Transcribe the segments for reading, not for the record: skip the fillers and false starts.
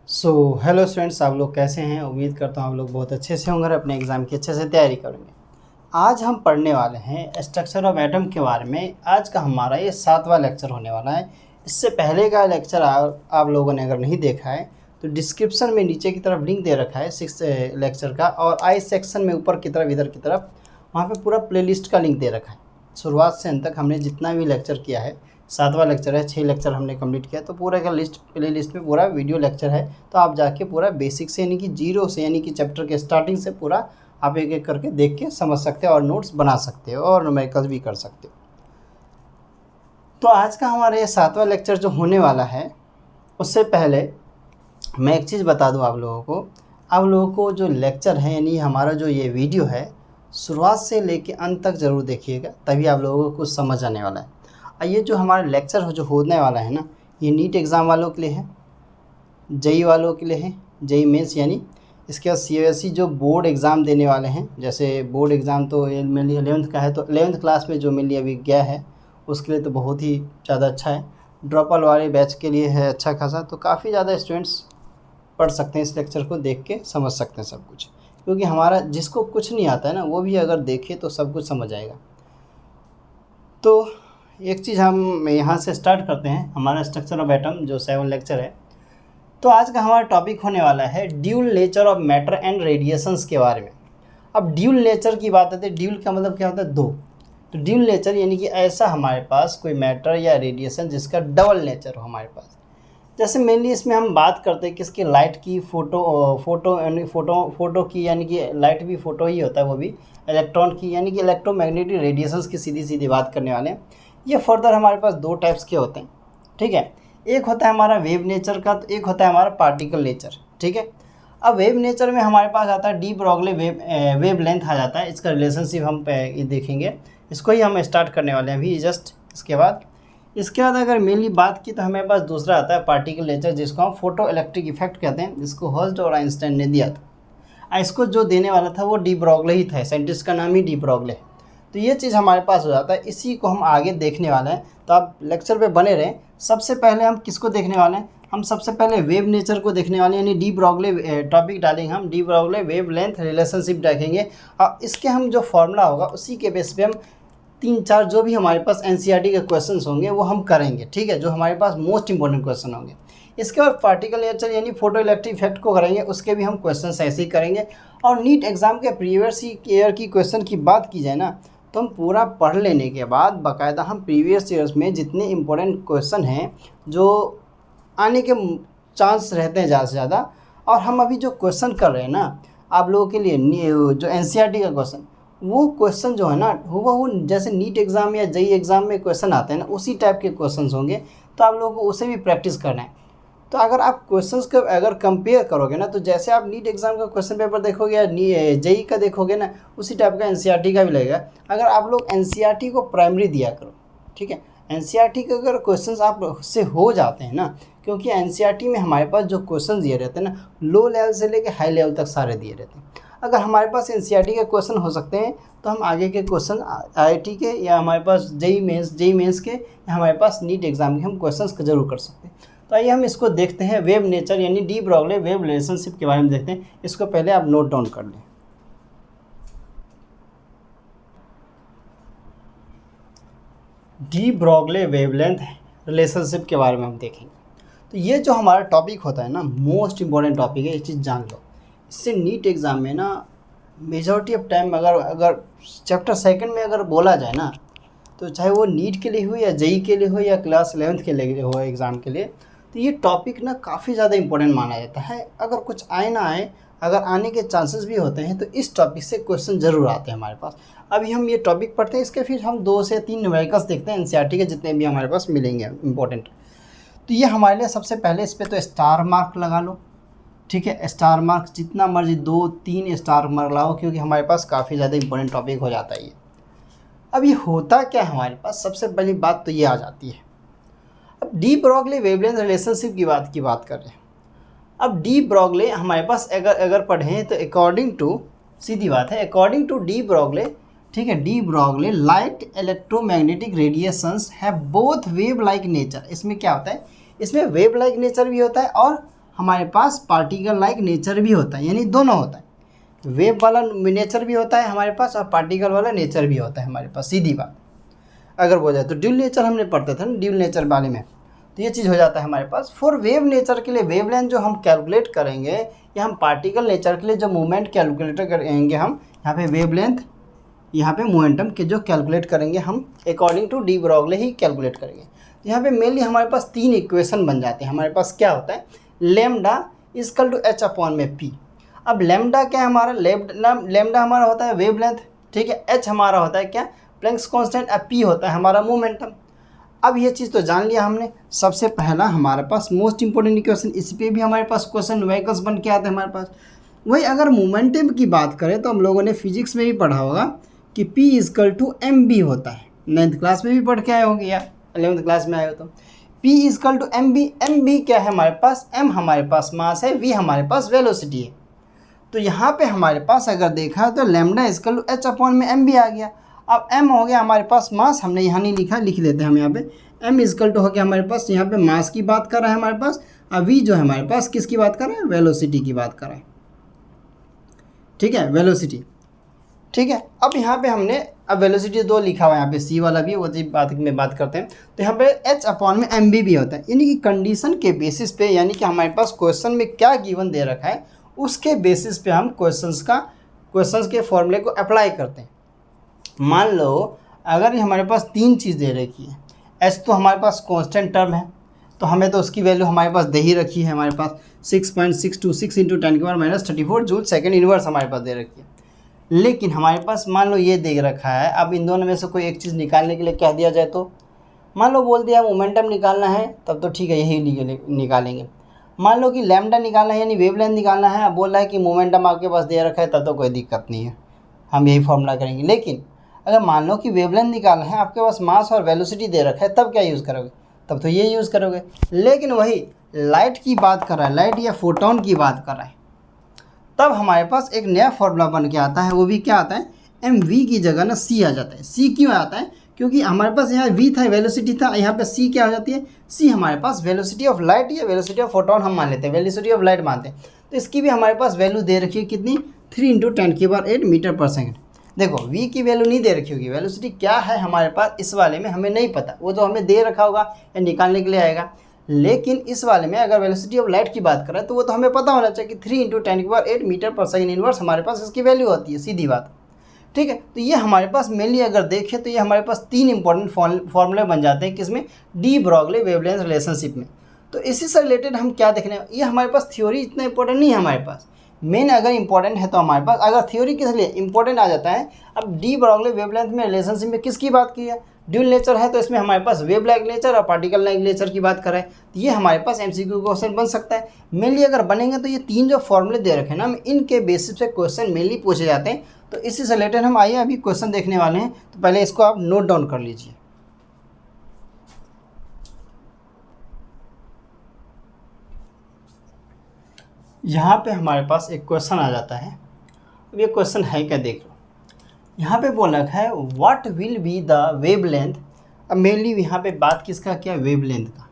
Hello students, आप लोग कैसे हैं। उम्मीद करता हूँ आप लोग बहुत अच्छे से होंगे और अपने एग्ज़ाम की अच्छे से तैयारी करेंगे। आज हम पढ़ने वाले हैं स्ट्रक्चर ऑफ एटम के बारे में। आज का हमारा ये 7वां लेक्चर होने वाला है। इससे पहले का लेक्चर आप लोगों ने अगर नहीं देखा है तो डिस्क्रिप्शन में नीचे की तरफ लिंक दे रखा है 6 लेक्चर का, और आई सेक्शन में ऊपर की तरफ इधर की तरफ वहाँ पे पूरा प्लेलिस्ट का लिंक दे रखा है। शुरुआत से अंत तक हमने जितना भी लेक्चर किया है, 7वां लेक्चर है, 6 लेक्चर हमने कंप्लीट किया, तो पूरा का लिस्ट प्ले लिस्ट में पूरा वीडियो लेक्चर है। तो आप जाके पूरा बेसिक से यानी कि जीरो से यानी कि चैप्टर के स्टार्टिंग से पूरा आप एक एक करके देख के समझ सकते हो और नोट्स बना सकते हो और न्यूमेरिकल्स भी कर सकते हो। तो आज का हमारा ये 7वां लेक्चर जो होने वाला है, उससे पहले मैं एक चीज़ बता दूं आप लोगों को जो लेक्चर है यानी हमारा जो ये वीडियो है, शुरुआत से लेके अंत तक ज़रूर देखिएगा, तभी आप लोगों को कुछ समझ आने वाला है। और ये जो हमारा लेक्चर जो होने वाला है ना, ये नीट एग्ज़ाम वालों के लिए है, जेई वालों के लिए है, जेई मेंस यानी। इसके बाद सीबीएसई जो बोर्ड एग्ज़ाम देने वाले हैं, जैसे बोर्ड एग्ज़ाम तो मेनली 11th का है, तो 11th क्लास में जो मेनली अभी गया है उसके लिए तो बहुत ही ज़्यादा अच्छा है। ड्रॉपआउट वाले बैच के लिए है अच्छा खासा, तो काफ़ी ज़्यादा स्टूडेंट्स पढ़ सकते हैं, इस लेक्चर को देख के समझ सकते हैं सब कुछ। क्योंकि हमारा जिसको कुछ नहीं आता है ना, वो भी अगर देखे तो सब कुछ समझ आएगा। तो एक चीज़ हम यहाँ से स्टार्ट करते हैं, हमारा स्ट्रक्चर ऑफ एटम जो 7 लेक्चर है। तो आज का हमारा टॉपिक होने वाला है dual nature of matter and radiations के बारे में। अब ड्यूल नेचर की बात आती है, ड्यूल का मतलब क्या होता है, दो। तो ड्यूल नेचर यानी कि ऐसा हमारे पास कोई मैटर या रेडिएशन जिसका डबल नेचर हो हमारे पास। जैसे मेनली इसमें हम बात करते हैं किसकी, लाइट की, फोटो की, यानी कि लाइट भी फोटो ही होता है, वो भी इलेक्ट्रॉन की, यानी कि इलेक्ट्रोमैग्नेटिक रेडिएशंस की सीधी सीधी बात करने वाले हैं। ये फर्दर हमारे पास दो टाइप्स के होते हैं, ठीक है। एक होता है हमारा वेव नेचर का, तो एक होता है हमारा पार्टिकल नेचर, ठीक है। अब वेव नेचर में हमारे पास आता है डी ब्रॉगली वेव लेंथ आ जाता है। इसका रिलेशनशिप हम देखेंगे, इसको ही हम स्टार्ट करने वाले हैं अभी जस्ट। इसके बाद अगर मेनली बात की तो हमारे पास दूसरा आता है पार्टिकल नेचर, जिसको हम फोटो इलेक्ट्रिक इफेक्ट कहते हैं, जिसको हर्ट्ज और आइंस्टाइन ने दिया था। इसको जो देने वाला था वो डी ब्रॉगली ही था, साइंटिस्ट का नाम ही डी ब्रॉगली है। तो ये चीज़ हमारे पास हो जाता है, इसी को हम आगे देखने वाले हैं, तो आप लेक्चर पे बने रहें। सबसे पहले हम किसको देखने वाले हैं, हम सबसे पहले वेव नेचर को देखने वाले हैं, यानी डी ब्रॉगली टॉपिक डालेंगे, हम de Broglie wave length relationship देखेंगे। और इसके हम जो फॉर्मूला होगा उसी के बेस पे हम 3-4 जो भी हमारे पास एनसीईआरटी के क्वेश्चंस होंगे वो हम करेंगे, ठीक है, जो हमारे पास मोस्ट इंपॉर्टेंट क्वेश्चन होंगे। इसके बाद पार्टिकल नेचर यानी फोटो इलेक्ट्रिक इफेक्ट को करेंगे, उसके भी हम क्वेश्चंस ऐसे ही करेंगे। और नीट एग्जाम के प्रीवियस ईयर की क्वेश्चन की बात की जाए ना, तो हम पूरा पढ़ लेने के बाद बाकायदा हम प्रीवियस ईयर्स में जितने इंपॉर्टेंट क्वेश्चन हैं जो आने के चांस रहते हैं ज़्यादा से ज़्यादा, और हम अभी जो क्वेश्चन कर रहे हैं ना आप लोगों के लिए, जो एनसीईआरटी का क्वेश्चन, वो क्वेश्चन जो है ना वो जैसे नीट एग्ज़ाम या जेईई एग्ज़ाम में क्वेश्चन आते हैं ना, उसी टाइप के क्वेश्चंस होंगे। तो आप लोगों को उसे भी प्रैक्टिस करना है। तो अगर आप क्वेश्चंस का अगर कंपेयर करोगे ना, तो जैसे आप नीट एग्ज़ाम का क्वेश्चन पेपर देखोगे या जेईई का देखोगे ना, उसी टाइप का एनसीईआरटी का भी लगेगा। अगर आप लोग एनसीईआरटी को प्राइमरी दिया करो, ठीक है। एनसीईआरटी के अगर क्वेश्चंस आप से हो जाते हैं ना, क्योंकि एनसीईआरटी में हमारे पास जो क्वेश्चन दिए रहते हैं ना, लो लेवल से लेकर हाई लेवल तक सारे दिए रहते हैं। अगर हमारे पास एनसीईआरटी के क्वेश्चन हो सकते हैं तो हम आगे के क्वेश्चन आईआईटी के या हमारे पास जेईई मेंस के या हमारे पास नीट एग्ज़ाम के हम क्वेश्चंस जरूर कर सकते हैं। तो आइए हम इसको देखते हैं, वेव नेचर यानी डी ब्रॉगली वेव रिलेशनशिप के बारे में देखते हैं। इसको पहले आप नोट डाउन कर लें। डी ब्रॉगली वेवलेंथ रिलेशनशिप के बारे में हम देखेंगे। तो ये जो हमारा टॉपिक होता है ना, मोस्ट इंपॉर्टेंट टॉपिक है, ये चीज़ जान लो। इससे नीट एग्ज़ाम में ना मेजॉरिटी ऑफ टाइम अगर चैप्टर सेकंड में अगर बोला जाए ना, तो चाहे वो नीट के लिए हो या जेईई के लिए हो या क्लास 11th के लिए हो एग्ज़ाम के लिए, तो ये टॉपिक ना काफ़ी ज़्यादा इंपॉर्टेंट माना जाता है। अगर कुछ आए ना आए, अगर आने के चांसेस भी होते हैं, तो इस टॉपिक से क्वेश्चन ज़रूर आते हैं हमारे पास। अभी हम ये टॉपिक पढ़ते हैं, इसके फिर हम 2 से 3 न्यूमेरिकल्स देखते हैं एनसीईआरटी के जितने भी हमारे पास मिलेंगे इंपॉर्टेंट। तो ये हमारे लिए सबसे पहले इस पर तो स्टार मार्क लगा लो, ठीक है। स्टार मार्क जितना मर्जी 2-3 स्टार मार्क लगाओ, क्योंकि हमारे पास काफ़ी ज़्यादा इंपॉर्टेंट टॉपिक हो जाता है ये। अब ये होता क्या है हमारे पास, सबसे पहली बात तो ये आ जाती है। अब डी ब्रॉगली वेवलेंथ रिलेशनशिप की बात कर रहे हैं। अब डी ब्रॉगली हमारे पास अगर पढ़ें तो अकॉर्डिंग टू, सीधी बात है, अकॉर्डिंग टू डी ब्रॉगली, ठीक है, de Broglie light electromagnetic radiations have both wave like nature. इसमें क्या होता है, इसमें वेव लाइक नेचर भी होता है और हमारे पास पार्टिकल लाइक नेचर भी होता है, यानी दोनों होता है। वेव वाला नेचर भी होता है हमारे पास और पार्टिकल वाला नेचर भी होता है हमारे पास, सीधी बात अगर बोल जाए तो। ड्यूल नेचर हमने पढ़ते थे ना ड्यूल नेचर वाले में, तो ये चीज़ हो जाता है हमारे पास। फॉर वेव नेचर के लिए वेवलेंथ जो हम कैलकुलेट करेंगे, या हम पार्टिकल नेचर के लिए जो मूवमेंट कैलकुलेट करेंगे हम यहाँ पे वेवलेंथ, यहाँ पे मोमेंटम के जो कैलकुलेट करेंगे हम अकॉर्डिंग टू डी ब्रॉगली ही कैलकुलेट करेंगे। तो यहाँ पे मेनली हमारे पास 3 इक्वेशन बन जाते हैं। हमारे पास क्या होता है, lambda equal to H upon में पी। अब लेमडा क्या है हमारा, लेमडा हमारा होता है वेवलेंथ, ठीक है। एच हमारा होता है क्या, प्लैंक्स कांस्टेंट। अब पी होता है हमारा मोमेंटम। अब ये चीज़ तो जान लिया हमने। सबसे पहला हमारे पास मोस्ट इंपॉर्टेंट इक्वेशन, इस पे भी हमारे पास क्वेश्चन व्हीकल्स बन के आते हैं हमारे पास। वही अगर मोमेंटम की बात करें तो हम लोगों ने फिजिक्स में भी पढ़ा होगा कि P equal to M V होता है। 9th क्लास में भी पढ़ के आए होंगे या 11th क्लास में आए हो तो। P equal to M V. M V क्या है हमारे पास, m हमारे पास मास है, v हमारे पास वेलोसिटी है। तो यहाँ पे हमारे पास अगर देखा तो lambda equal to H upon में एम बी आ गया। अब m हो गया हमारे पास मास, हमने यहाँ नहीं लिखा, लिख लेते हैं हम यहाँ पे। m इजकल टू हो गया हमारे पास, यहाँ पे मास की बात कर रहा है हमारे पास। अब v जो है हमारे पास किसकी बात कर रहा है, वेलोसिटी की बात कर रहा है, ठीक है, वेलोसिटी, ठीक है। अब यहाँ पे हमने अब वेलोसिटी 2 लिखा हुआ है यहाँ पे, c वाला भी, वो बात में बात करते हैं। तो यहाँ पे h अपॉन में एम भी होता है, यानी कि कंडीशन के बेसिस पे, यानी कि हमारे पास क्वेश्चन में क्या गिवन दे रखा है उसके बेसिस पे हम क्वेश्चंस के फॉर्मूले को अप्लाई करते हैं। मान लो अगर हमारे पास 3 चीज़ दे रखी है, h तो हमारे पास कांस्टेंट टर्म है, तो हमें तो उसकी वैल्यू हमारे पास दे ही रखी है, हमारे पास 6.626 इंटू 10⁻⁻34 जूल सेकेंड इनवर्स हमारे पास दे रखी है। लेकिन हमारे पास मान लो ये दे रखा है, अब इन दोनों में से कोई एक चीज़ निकालने के लिए कह दिया जाए तो, मान लो बोल दिया मोमेंटम निकालना है, तब तो ठीक है यही निकालेंगे। मान लो कि लैम्डा निकालना है यानी वेवलेंथ निकालना है, अब बोल रहा है कि मोमेंटम आपके पास दे रखा है, तब तो कोई दिक्कत नहीं है, हम यही फॉर्मूला करेंगे। लेकिन अगर मान लो कि वेवलेंथ निकालना है, आपके पास मास और वेलोसिटी दे रखा है, तब क्या यूज़ करोगे, तब तो ये यूज़ करोगे। लेकिन वही लाइट की बात कर रहा है, लाइट या फोटोन की बात कर रहा है, तब हमारे पास एक नया फॉर्मूला बन के आता है। वो भी क्या आता है, एम वी की जगह ना सी आ जाता है। सी क्यों आता है, क्योंकि हमारे पास यहाँ वी था, वेलोसिटी था, यहाँ पे सी क्या हो जाती है, सी हमारे पास वेलोसिटी ऑफ लाइट या वेलोसिटी ऑफ फोटोन हम मान लेते हैं, वेलोसिटी ऑफ लाइट मानते हैं। तो इसकी भी हमारे पास वैल्यू दे रखी है कितनी, 3 × 10⁸ मीटर पर सेकेंड। देखो v की वैल्यू नहीं दे रखी होगी, वेलोसिटी क्या है हमारे पास इस वाले में हमें नहीं पता, वो तो हमें दे रखा होगा या निकालने के लिए आएगा। लेकिन इस वाले में अगर वेलोसिटी ऑफ लाइट की बात करें तो वो तो हमें पता होना चाहिए कि 3 × 10⁸ मीटर पर सेकेंड इनवर्स हमारे पास इसकी वैल्यू होती है, सीधी बात, ठीक है। तो ये हमारे पास मेनली अगर देखें तो ये हमारे पास 3 इंपॉर्टेंट फॉर्मूले बन जाते हैं, किसमें, डी ब्रॉगली वेवलेंथ रिलेशनशिप में। तो इसी से रिलेटेड हम क्या देखने, ये हमारे पास थ्योरी इतना इंपॉर्टेंट नहीं है हमारे पास, मेन अगर इंपॉर्टेंट है तो हमारे पास, अगर थ्योरी किस लिए इंपॉर्टेंट आ जाता है। अब डी ब्रॉगली वेवलेंथ में रिलेशनशिप में किसकी बात की है, ड्यूल नेचर है, तो इसमें हमारे पास वेव लाइक नेचर और पार्टिकल लाइक नेचर की बात करें तो ये हमारे पास एमसीक्यू क्वेश्चन बन सकता है। मेनली अगर बनेंगे तो ये 3 जो फॉर्मूले दे रखे हैं ना, इनके बेसिस पे क्वेश्चन मेनली पूछे जाते हैं। तो इसी से रिलेटेड हम आइए अभी क्वेश्चन देखने वाले हैं, तो पहले इसको आप नोट डाउन कर लीजिए। यहाँ पे हमारे पास एक क्वेश्चन आ जाता है। अब ये क्वेश्चन है क्या, देख लो, यहाँ पे बोला है what will be the wavelength. अब मेनली यहाँ पे बात किसका क्या, वेवलेंथ का।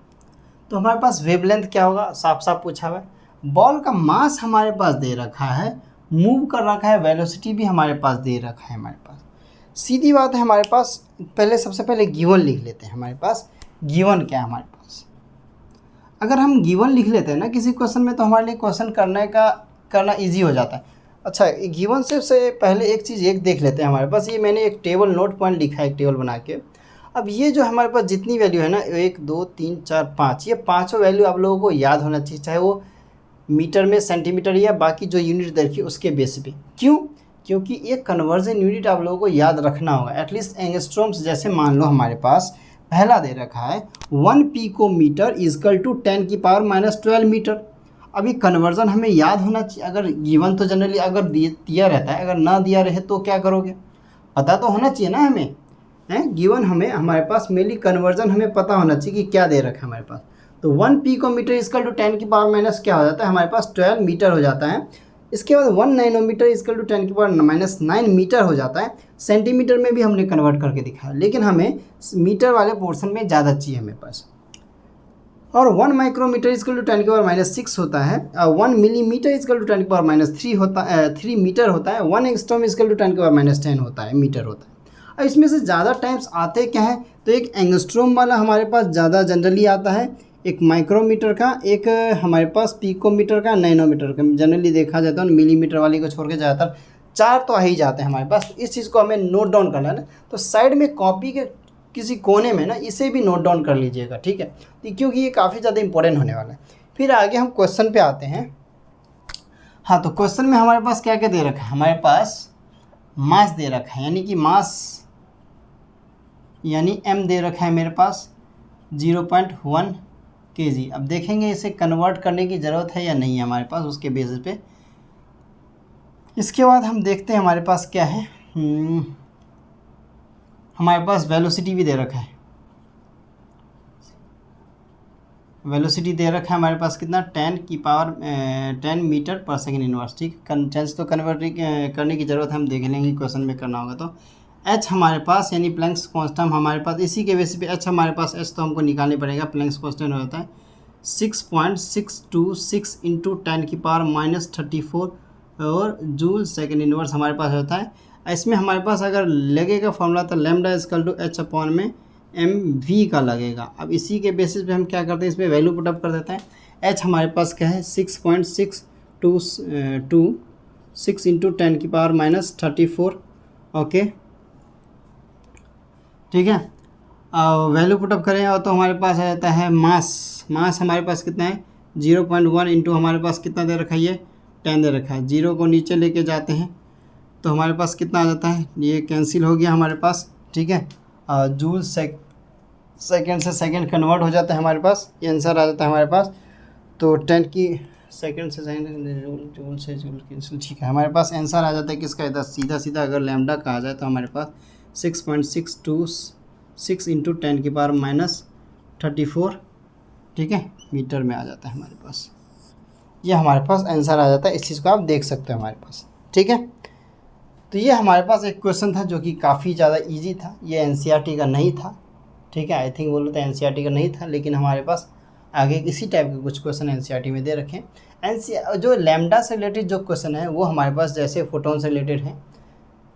तो हमारे पास वेवलेंथ क्या होगा, साफ साफ पूछा हुआ है। बॉल का मास हमारे पास दे रखा है, मूव कर रखा है, वेलोसिटी भी हमारे पास दे रखा है हमारे पास। सीधी बात है हमारे पास, पहले सबसे पहले गिवन लिख लेते हैं। हमारे पास गिवन क्या है हमारे पास, अगर हम गिवन लिख लेते हैं ना किसी क्वेश्चन में, तो हमारे लिए क्वेश्चन करना ईजी हो जाता है। अच्छा, गिवन से पहले एक चीज़ एक देख लेते हैं हमारे पास। ये मैंने एक टेबल नोट पॉइंट लिखा है, एक टेबल बना के। अब ये जो हमारे पास जितनी वैल्यू है ना, 1 2 3 4 5, ये पाँचों वैल्यू आप लोगों को याद होना चाहिए, चाहे वो मीटर में, सेंटीमीटर या बाकी जो यूनिट देखिए उसके बेस पे। क्यों, क्योंकि ये कन्वर्जन यूनिट आप लोगों को याद रखना होगा, एटलीस्ट एंगस्ट्रॉम्स। जैसे मान लो हमारे पास पहला दे रखा है 1 पिकोमीटर इजकल टू 10⁻⁻12 मीटर। अभी कन्वर्जन हमें याद होना चाहिए। अगर गिवन तो जनरली अगर दिया रहता है, अगर ना दिया रहे तो क्या करोगे, पता तो होना चाहिए ना हमें, हैं। गिवन हमें हमारे पास मेनली कन्वर्जन हमें पता होना चाहिए कि क्या दे रखा है हमारे पास। तो 1 पिकोमीटर इजकल टू 10⁻⁻, क्या हो जाता है हमारे पास 12 मीटर हो जाता है। इसके बाद 1 नैनोमीटर इजकल टू 10⁻⁹ मीटर हो जाता है। सेंटीमीटर में भी हमने कन्वर्ट करके दिखाया, लेकिन हमें मीटर वाले पोर्शन में ज़्यादा चाहिए हमें पास। और 1 माइक्रोमीटर इजकल टू 10 की पावर -6 होता है, 1 मिलीमीटर इजकल टू 10 की पावर -3 होता है, 3 मीटर होता है, 1 एंगस्ट्रॉम इजकल टू 10 की पावर -10 होता है, मीटर होता है। अब इसमें से ज़्यादा टाइम्स आते क्या है, तो एक एंगस्ट्रॉम वाला हमारे पास ज़्यादा जनरली आता है, एक माइक्रोमीटर का, एक हमारे पास पिकोमीटर का, नैनोमीटर का। जनरली देखा जाता है मिलीमीटर वाली को छोड़ के ज़्यादातर 4 तो आ ही जाते हैं हमारे पास। इस चीज़ को हमें नोट डाउन करना है ना, तो साइड में कॉपी के किसी कोने में ना इसे भी नोट डाउन कर लीजिएगा, ठीक है, तो क्योंकि ये काफ़ी ज़्यादा इंपॉर्टेंट होने वाला है। फिर आगे हम क्वेश्चन पे आते हैं। हाँ, तो क्वेश्चन में हमारे पास क्या क्या दे रखा है, हमारे पास मास दे रखा है, यानी कि मास यानी m दे रखा है मेरे पास 0.1 kg। अब देखेंगे इसे कन्वर्ट करने की ज़रूरत है या नहीं है हमारे पास, उसके बेसिस पे। इसके बाद हम देखते हैं हमारे पास क्या है, हमारे पास वेलोसिटी भी दे रखा है। वेलोसिटी दे रखा है हमारे पास कितना, 10 मीटर पर सेकेंड इनवर्स, ठीक। चेंज तो कन्वर्ट करने की ज़रूरत है, हम देख लेंगे क्वेश्चन में करना होगा तो। h हमारे पास यानी प्लैंक्स कांस्टेंट हमारे पास, इसी के बेसिस पे h हमारे पास, h तो हमको निकालनी पड़ेगा, प्लैंक्स कांस्टेंट होता है 6.626 इंटू 10 की पावर -34 और जूल सेकेंड इनवर्स हमारे पास होता है। इसमें हमारे पास अगर लगेगा फॉर्मूला तो lambda equal to h upon में mv का लगेगा। अब इसी के बेसिस पे हम क्या करते हैं, इस पर वैल्यू पुटअप कर देते हैं। h हमारे पास क्या है 6.626 इंटू 10 की पावर -34, ओके, ठीक है। वैल्यू पुटअप करें और तो हमारे पास आ जाता है मास हमारे पास कितना है 0.1 इंटू हमारे पास कितना दे रखा है, ये 10 दे रखा है। 0 को नीचे लेके जाते हैं तो हमारे पास कितना आ जाता है, ये कैंसिल हो गया हमारे पास, ठीक है। जूल सेकेंड से सेकेंड कन्वर्ट हो जाता है हमारे पास, ये आंसर आ जाता है हमारे पास। तो 10 की सेकेंड से सेकेंड जूल से जूल कैंसिल, ठीक है। हमारे पास आंसर आ जाता है किसका, इधर सीधा अगर लैम्डा कहा जाए तो हमारे पास 6.626 इंटू 10 की पावर -34, ठीक है, मीटर में आ जाता है हमारे पास। ये हमारे पास आंसर आ जाता है, इस चीज़ को आप देख सकते हो हमारे पास, ठीक है। तो ये हमारे पास एक क्वेश्चन था जो कि काफ़ी ज़्यादा इजी था, ये एनसीईआरटी का नहीं था, ठीक है। आई थिंक बोलो तो एनसीईआरटी का नहीं था, लेकिन हमारे पास आगे इसी टाइप के कुछ क्वेश्चन एनसीईआरटी में दे रखे हैं। जो लैम्डा से रिलेटेड जो क्वेश्चन है वो हमारे पास जैसे फोटोन से रिलेटेड है,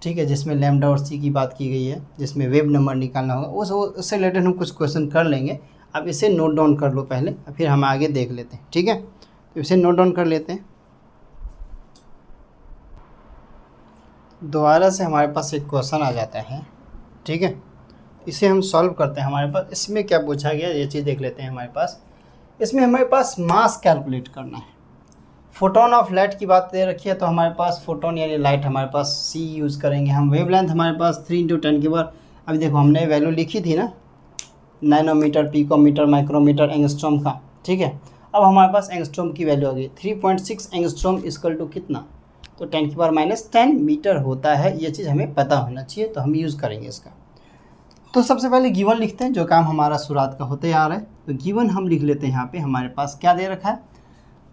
ठीक है, जिसमें लैम्डा और सी की बात की गई है, जिसमें वेव नंबर निकालना होगा, उससे रिलेटेड हम कुछ क्वेश्चन कर लेंगे। अब इसे नोट डाउन कर लो पहले, फिर हम आगे देख लेते हैं, ठीक है। तो इसे नोट डाउन कर लेते हैं। दोबारा से हमारे पास एक क्वेश्चन आ जाता है, ठीक है, इसे हम सॉल्व करते हैं। हमारे पास इसमें क्या पूछा गया ये चीज़ देख लेते हैं। हमारे पास इसमें हमारे पास मास कैलकुलेट करना है। फोटोन ऑफ लाइट की बात दे रखी है, तो हमारे पास फोटोन यानी लाइट हमारे पास सी यूज़ करेंगे हम। वेवलेंथ हमारे पास 3 इंटू 10 की बार, अभी देखो हमने वैल्यू लिखी थी ना, नैनोमीटर, पिकोमीटर, माइक्रोमीटर, एंगस्ट्रॉम का, ठीक है। अब हमारे पास एंगस्ट्रॉम की वैल्यू आ गई 3.6 एंगस्ट्रॉम इक्वल टू कितना, तो 10 की पावर -10 मीटर होता है। ये चीज़ हमें पता होना चाहिए, तो हम यूज़ करेंगे इसका। तो सबसे पहले गिवन लिखते हैं, जो काम हमारा शुरुआत का होते आ रहा है। तो गिवन हम लिख लेते हैं। यहाँ पे हमारे पास क्या दे रखा है,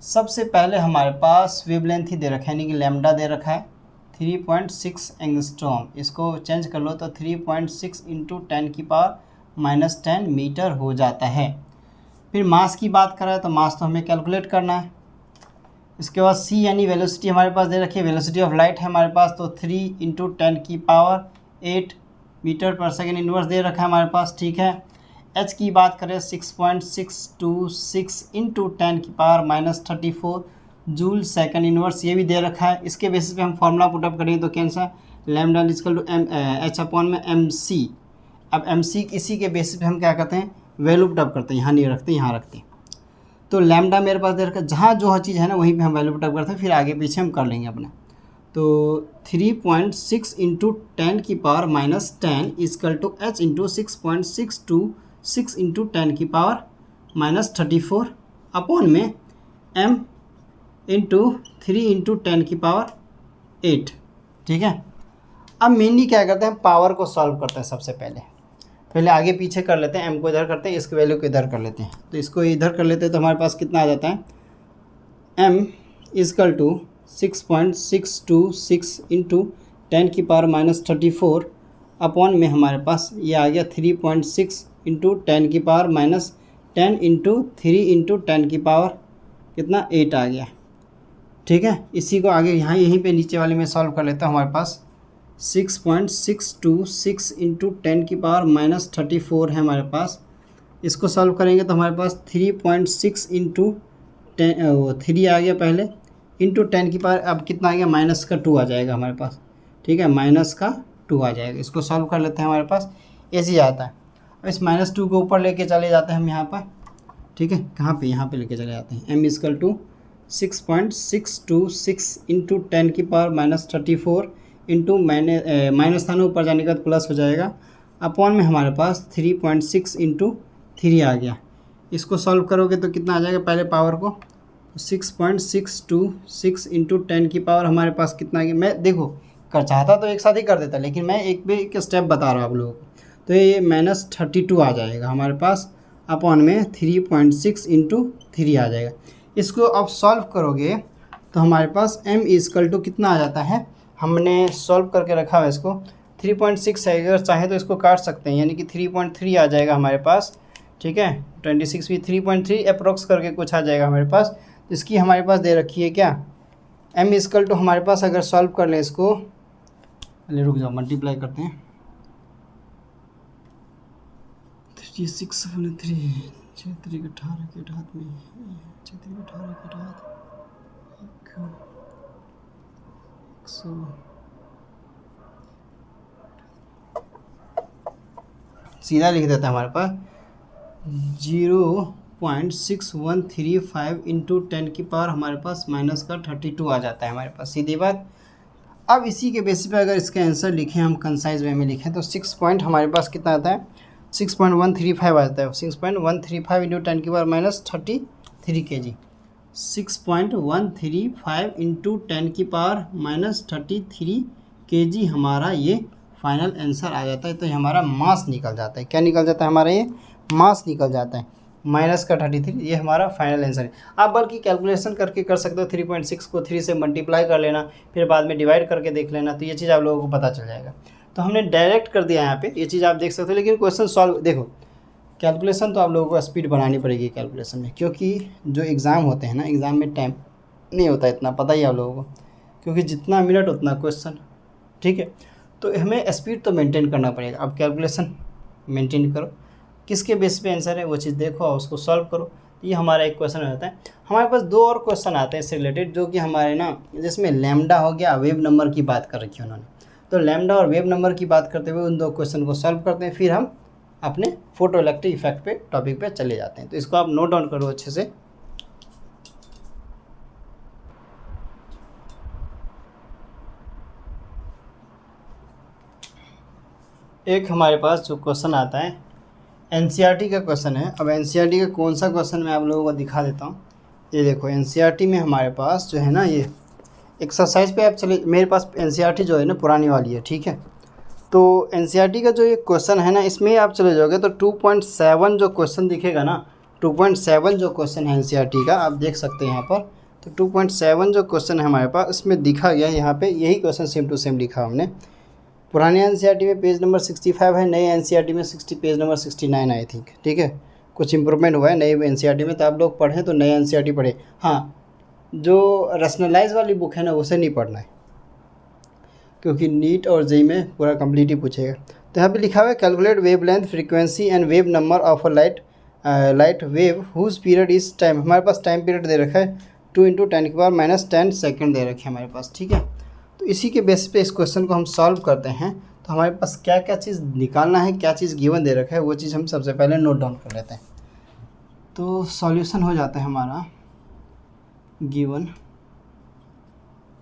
सबसे पहले हमारे पास वेवलेंथ ही दे रखा है, यानी कि लैम्डा दे रखा है 3.6 एंगस्ट्रॉम। इसको चेंज कर लो तो 3.6 इंटू 10 की पावर -10 मीटर हो जाता है। फिर मास की बात करें तो मास तो हमें कैलकुलेट करना है। इसके बाद सी यानी वेलोसिटी हमारे पास दे रखी है, वेलोसिटी ऑफ लाइट है हमारे पास, तो 3 इंटू 10 की पावर 8 मीटर पर सेकेंड इनवर्स दे रखा है हमारे पास, ठीक है। एच की बात करें 6.626 इंटू 10 की पावर -34 जूल सेकेंड इनवर्स, ये भी दे रखा है। इसके बेसिस पे हम फॉर्मूला पुटअप करेंगे तो कैंसा, lambda equal to H upon में MC। अब MC इसी के बेसिस पे हम क्या करते हैं, वैल्यू पुटअप करते हैं, यहाँ नहीं रखते, यहाँ रखते हैं। तो लैम्डा मेरे पास दे रखा है, जहाँ जो हर चीज़ है ना वहीं पे हम वैल्यू पुटअप करते हैं, फिर आगे पीछे हम कर लेंगे अपना। तो 3.6 इंटू 10 की power -10 equal to H into 6.626 into 10 की पावर -34 अपॉन में M इंटू 3 इंटू 10 की पावर 8, ठीक है। अब मेनली क्या करते हैं, पावर को सॉल्व करते हैं। सबसे पहले आगे पीछे कर लेते हैं, M को इधर करते हैं, इसकी वैल्यू को इधर कर लेते हैं। तो इसको इधर कर लेते हैं तो हमारे पास कितना आ जाता है, M इक्वल टू 6.626 इंटू 10 की पावर -34 अपॉन में हमारे पास ये आ गया 3.6 इंटू 10 की पावर 10 इंटू 3 × 10 की पावर कितना 8 आ गया। ठीक है, इसी को आगे यहाँ यहीं पे नीचे वाले में सॉल्व कर लेता हूँ। हमारे पास 6.626 इंटू 10 की पावर -34 है हमारे पास। इसको सॉल्व करेंगे तो हमारे पास 3.6 इंटू 10 3 आ गया पहले, इंटू 10 की पावर अब कितना आ गया -2 आ जाएगा हमारे पास। ठीक है, -2 आ जाएगा। इसको सॉल्व कर लेते हैं, हमारे पास ऐसे ही आता है। अब इस -2 को ऊपर लेके चले जाते हैं हम यहाँ पर। ठीक है, कहाँ पे, यहाँ पे लेके चले जाते हैं। m = 6.626 इंटू 10 की पावर -34 इंटू माइनस था ना, ऊपर जाने का प्लस हो जाएगा, अपॉन में हमारे पास 3.6 इंटू 3 आ गया। इसको सॉल्व करोगे तो कितना आ जाएगा, पहले पावर को 6.626 इंटू 10 की पावर हमारे पास कितना आ गया। मैं देखो कर चाहता तो एक साथ ही कर देता, लेकिन मैं एक स्टेप बता रहा हूँ आप लोगों को। तो ये -32 आ जाएगा हमारे पास, अपॉन में 3.6 इंटू 3 आ जाएगा। इसको अब सॉल्व करोगे तो हमारे पास m = कितना आ जाता है, हमने सॉल्व करके रखा है इसको 3.6 है। अगर चाहे तो इसको काट सकते हैं, यानी कि 3.3 आ जाएगा हमारे पास। ठीक है, 26 भी 3.3 अप्रोक्स करके कुछ आ जाएगा हमारे पास। इसकी हमारे पास दे रखी है क्या, m = हमारे पास अगर सॉल्व कर लें इसको, अरे रुक जाओ, मल्टीप्लाई करते हैं। 36 × 3 6 3 18 के हाथ में 6 3 18 के हाथ 100 सीधा लिख देता है हमारे पास 0.6135 इंटू 10 की पावर हमारे पास -32 आ जाता है हमारे पास, सीधी बात। अब इसी के बेसिस पे अगर इसका आंसर लिखें हम कंसाइज वे में लिखें तो 6 पॉइंट हमारे पास कितना आता है, 6.135 आ जाता है। 6.135 इंटू 10 की पावर -33 kg, 6.135 इंटू 10 की पावर -33 kg हमारा ये फाइनल आंसर आ जाता है। तो ये हमारा मास निकल जाता है। क्या निकल जाता है हमारा, ये मास निकल जाता है, -33। ये हमारा फाइनल आंसर है। आप बल्कि कैलकुलेशन करके कर सकते हो, 3.6 को 3 से मल्टीप्लाई कर लेना, फिर बाद में डिवाइड करके देख लेना, तो ये चीज़ आप लोगों को पता चल जाएगा। तो हमने डायरेक्ट कर दिया यहाँ पे, ये चीज़ आप देख सकते हो। लेकिन क्वेश्चन सॉल्व देखो, कैलकुलेशन तो आप लोगों को स्पीड बढ़ानी पड़ेगी कैलकुलेशन में, क्योंकि जो एग्ज़ाम होते हैं ना, एग्ज़ाम में टाइम नहीं होता इतना, पता ही आप लोगों को, क्योंकि जितना मिनट उतना क्वेश्चन। ठीक है, तो हमें स्पीड तो मेंटेन करना पड़ेगा। अब कैलकुलेशन मेंटेन करो, किसके बेस पे आंसर है वो चीज़ देखो और उसको सॉल्व करो। ये हमारा एक क्वेश्चन रहता है। हमारे पास 2 और क्वेश्चन आते हैं इससे रिलेटेड, जो कि हमारे ना, जिसमें लैम्डा हो गया, वेव नंबर की बात कर रखी है उन्होंने। तो लैम्डा और वेव नंबर की बात करते हुए उन 2 क्वेश्चन को सॉल्व करते हैं, फिर हम अपने फोटो इलेक्ट्रिक इफेक्ट पे टॉपिक पे चले जाते हैं। तो इसको आप नोट डाउन करो अच्छे से। एक हमारे पास जो क्वेश्चन आता है एनसीईआरटी का क्वेश्चन है। अब एनसीईआरटी का कौन सा क्वेश्चन मैं आप लोगों को दिखा देता हूँ। ये देखो, एनसीईआरटी में हमारे पास जो है ना, ये एक्सरसाइज पे आप चले, मेरे पास एनसीईआरटी जो है ना पुरानी वाली है। ठीक है, तो एनसीईआरटी का जो ये क्वेश्चन है ना, इसमें आप चले जाओगे तो 2.7 जो क्वेश्चन दिखेगा ना, 2.7 जो क्वेश्चन है एनसीईआरटी का, आप देख सकते हैं यहाँ पर। तो 2.7 जो क्वेश्चन है हमारे पास, इसमें दिखा गया है यहाँ पे, यही क्वेश्चन सेम टू सेम लिखा हमने। पुराने एनसीईआरटी में पेज नंबर 65 है, नए एनसीईआरटी में पेज नंबर 69 आई थिंक। ठीक है, कुछ इंप्रूवमेंट हुआ है नए एनसीईआरटी में, तो आप लोग पढ़ें तो नए एनसीईआरटी पढ़े। हाँ, जो रैशनलाइज वाली बुक है ना, उसे नहीं पढ़ना है, क्योंकि नीट और जेईई में पूरा कंप्लीट ही पूछेगा। तो यहाँ पे लिखा हुआ है calculate wavelength, frequency and wave number of a light wave whose period is time. हमारे पास टाइम पीरियड दे रखा है 2 × 10 की पावर -10 सेकेंड दे रखे हैं हमारे पास। ठीक है, तो इसी के बेस पे इस क्वेश्चन को हम सॉल्व करते हैं। तो हमारे पास क्या क्या चीज़ निकालना है, क्या चीज़ गिवन दे रखा है, वो चीज़ हम सबसे पहले नोट डाउन कर लेते हैं। तो सॉल्यूशन हो जाता है हमारा, गिवन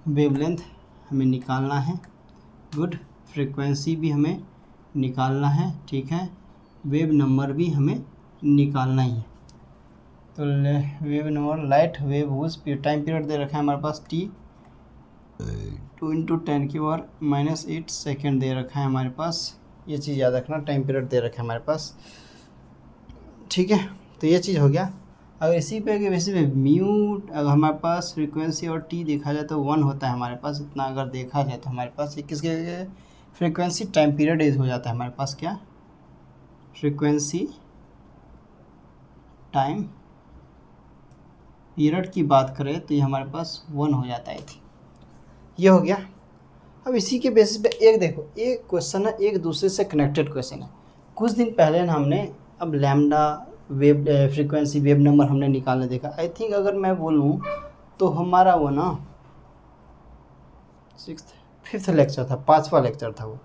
वेवलेंथ हमें निकालना है, गुड, फ्रीक्वेंसी भी हमें निकालना है, ठीक है, वेव नंबर भी हमें निकालना ही है। तो wave number, light wave whose time period दे रखा है हमारे पास t, 2 × 10 की पावर -8 सेकेंड दे रखा है हमारे पास। ये चीज़ याद रखना, टाइम पीरियड दे रखा है हमारे पास। ठीक है, तो ये चीज़ हो गया। अगर इसी पे वैसे पे म्यू, अगर हमारे पास फ्रीक्वेंसी और टी देखा जाए तो 1 होता है हमारे पास, इतना अगर देखा जाए तो हमारे पास ये किसके फ्रीक्वेंसी टाइम पीरियड हो जाता है हमारे पास, क्या फ्रीक्वेंसी टाइम पीरियड की बात करें तो ये हमारे पास 1 हो जाता है। ये हो गया। अब इसी के बेसिस पे एक देखो, एक क्वेश्चन है एक दूसरे से कनेक्टेड क्वेश्चन है। कुछ दिन पहले ना हमने अब lambda wave frequency wave number हमने निकालने देखा। आई थिंक अगर मैं बोलूँ तो हमारा वो ना 5th लेक्चर था, 5वां लेक्चर था वो।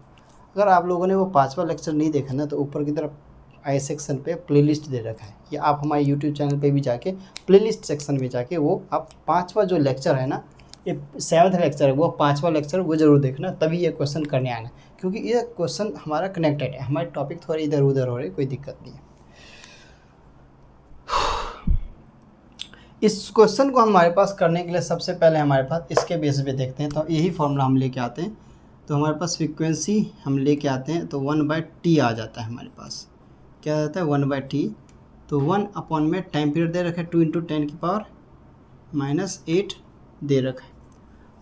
अगर आप लोगों ने वो 5वां लेक्चर नहीं देखा ना तो ऊपर की तरफ आई सेक्शन पे प्लेलिस्ट दे रखा है, या आप हमारे यूट्यूब चैनल पे भी जाके प्लेलिस्ट सेक्शन में जाके वो आप 5वां जो लेक्चर है ना, ये 7th लेक्चर है, वो 5वां लेक्चर वो ज़रूर देखना, तभी ये क्वेश्चन करने आना, क्योंकि ये क्वेश्चन हमारा कनेक्टेड है। हमारे टॉपिक थोड़े इधर उधर हो रहे, कोई दिक्कत नहीं है। इस क्वेश्चन को हमारे पास करने के लिए सबसे पहले हमारे पास इसके बेस पे देखते हैं, तो यही फॉर्मूला हम लेके आते हैं। तो हमारे पास फ्रीक्वेंसी हम लेके आते हैं तो 1/t आ जाता है हमारे पास। क्या रहता है 1/t, तो 1 अपॉन में टाइम पीरियड दे रखा है 2 × 10⁻⁸ दे रखा है।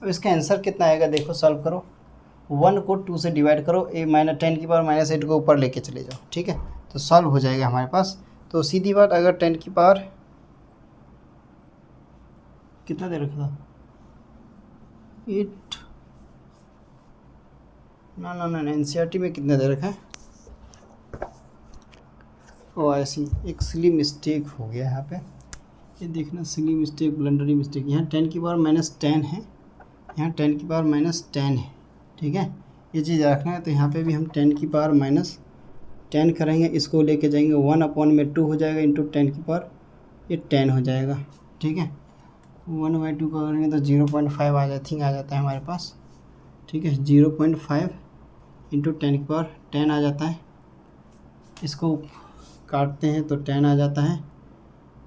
अब इसका आंसर कितना आएगा देखो, सॉल्व करो। 1 को 2 से डिवाइड करो, 10⁻⁸ को ऊपर लेके चले जाओ, ठीक है, तो सॉल्व हो जाएगा हमारे पास। तो सीधी बात, अगर 10 कितना दे रखा था 8 ना NCERT में कितना दे रखा है, ओ ऐसी एक सिली मिस्टेक हो गया यहाँ पे, ये देखना सिली मिस्टेक, ब्लंडरी मिस्टेक। यहाँ 10⁻10 है, यहाँ 10⁻10 है, ठीक है, ये चीज़ रखना है। तो यहाँ पे भी हम 10⁻10 करेंगे, इसको लेके जाएंगे 1 अपॉन में 2 हो जाएगा इंटू 10 हो जाएगा, ठीक है। 1/2 को करेंगे तो 0.5 आ जाता है हमारे पास, ठीक है। 0.5 इंटू 10 आ जाता है। इसको काटते हैं तो 10 आ जाता है,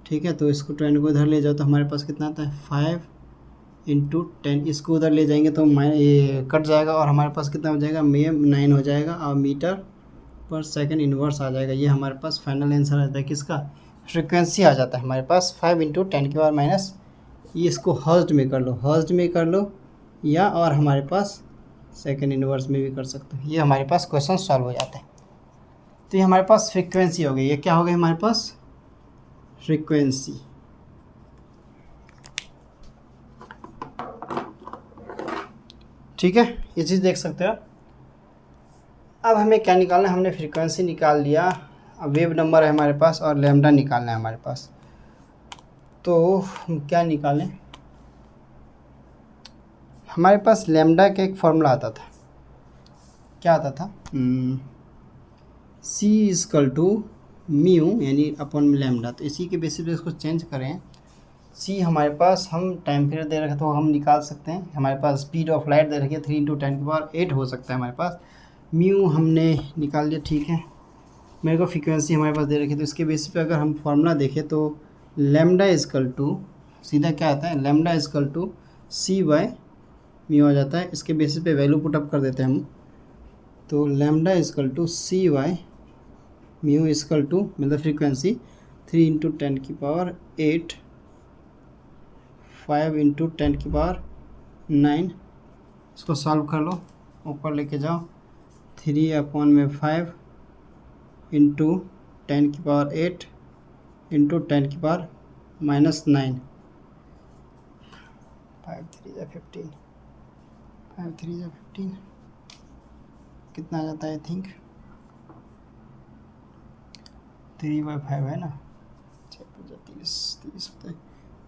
ठीक है। तो इसको 10 को इधर ले जाओ तो हमारे पास कितना आता है 5 × 10। इसको उधर ले जाएंगे तो ये कट जाएगा और हमारे पास कितना हो जाएगा 9 हो जाएगा, और मीटर/सेकंड इनवर्स आ जाएगा। ये हमारे पास फाइनल आंसर आता है किसका, फ्रीक्वेंसी आ जाता है हमारे पास 5 × 10⁻⁻। ये इसको हर्ट्ज में कर लो, या और हमारे पास सेकंड इनवर्स में भी कर सकते हो। ये हमारे पास क्वेश्चन सॉल्व हो जाता है। तो ये हमारे पास फ्रीक्वेंसी हो गई। ये क्या हो गई हमारे पास, फ्रीक्वेंसी। ठीक है, ये चीज़ देख सकते हो। अब हमें क्या निकालना है, हमने फ्रीक्वेंसी निकाल लिया, अब वेव नंबर है हमारे पास और लैम्डा निकालना है हमारे पास। तो हम क्या निकालें, हमारे पास लैम्डा का एक फॉर्मूला आता था, क्या आता था, C = म्यू यानी अपॉन लैम्डा। तो इसी के बेसिस पे इसको चेंज करें। C हमारे पास हम टाइम पीरियड दे रखे तो हम निकाल सकते हैं। हमारे पास स्पीड ऑफ लाइट दे रखी है 3 × 10⁸ हो सकता है हमारे पास। म्यू हमने निकाल लिया, ठीक है। मेरे को फ्रीक्वेंसी हमारे पास दे रखी है, तो इसके बेसिस पे अगर हम फार्मूला देखें तो लैम्डा = सीधा क्या आता है, लैम्डा = C/म्यू आ जाता है। इसके बेसिस पे वैल्यू पुटअप कर देते हैं हम। तो लैम्डा = C/म्यू मतलब फ्रीक्वेंसी 3 × 10⁸, 5 × 10⁹। इसको सॉल्व कर लो, ऊपर लेके जाओ, 3/5 × 10⁸ इंटू 10⁻⁻9। 5 3 15, 5 3 15 कितना आ जाता है, आई थिंक 3/5 है ना, 30 होता है।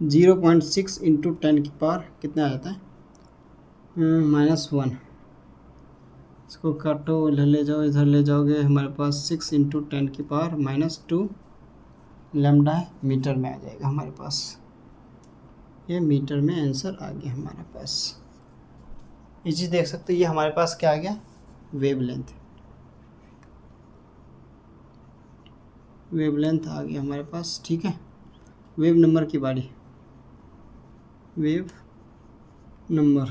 0.6 × 10⁻, कितना आ जाता है -1। इसको काटो, इधर ले जाओ, इधर ले जाओगे, हमारे पास 6 × 10⁻⁻2 लैम्डा है, मीटर में आ जाएगा हमारे पास। ये मीटर में आंसर आ गया हमारे पास। ये चीज़ देख सकते हो, ये हमारे पास क्या आ गया, वेवलेंथ आ गया हमारे पास, ठीक है। वेव नंबर की बारी, वेव नंबर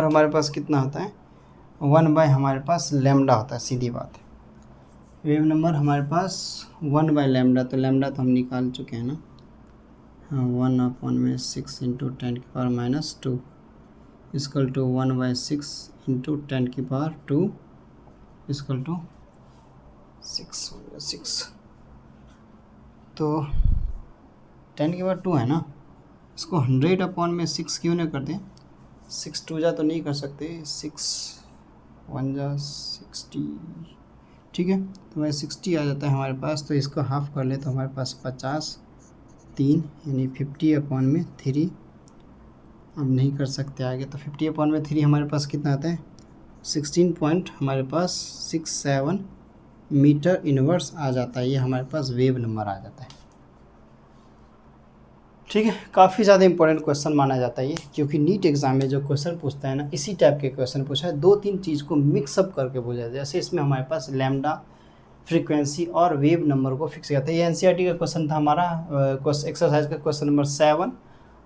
हमारे पास कितना होता है 1/ हमारे पास लैम्डा होता है, सीधी बात है। वेव नंबर हमारे पास 1/ लैम्डा, तो लैम्डा तो हम निकाल चुके हैं ना, हाँ 1/6 × 10⁻⁻2 = 1/6 × 10⁻2 = 6 तो 10 के बाद 2 है ना, इसको 100 अपॉन में 6 क्यों ना कर दें, 6 2 जा तो नहीं कर सकते, 6 1 जा 60, ठीक है, तो वह 60 आ जाता है हमारे पास। तो इसको हाफ कर ले तो हमारे पास 50 3 यानी 50 अपॉन में 3, अब नहीं कर सकते आगे, तो 50 अपॉन में 3 हमारे पास कितना आता है, 16 पॉइंट हमारे पास 67 मीटर इनवर्स आ जाता है। ये हमारे पास वेव नंबर आ जाता है, ठीक है। काफ़ी ज़्यादा इंपॉर्टेंट क्वेश्चन माना जाता है ये, क्योंकि नीट एग्जाम में जो क्वेश्चन पूछता है ना, इसी टाइप के क्वेश्चन पूछा है, 2-3 चीज़ को मिक्सअप करके पूछा है। जैसे इसमें हमारे पास लैम्डा, फ्रीक्वेंसी और वेव नंबर को फिक्स किया था। ये एनसीईआरटी का क्वेश्चन था हमारा, एक्सरसाइज का क्वेश्चन नंबर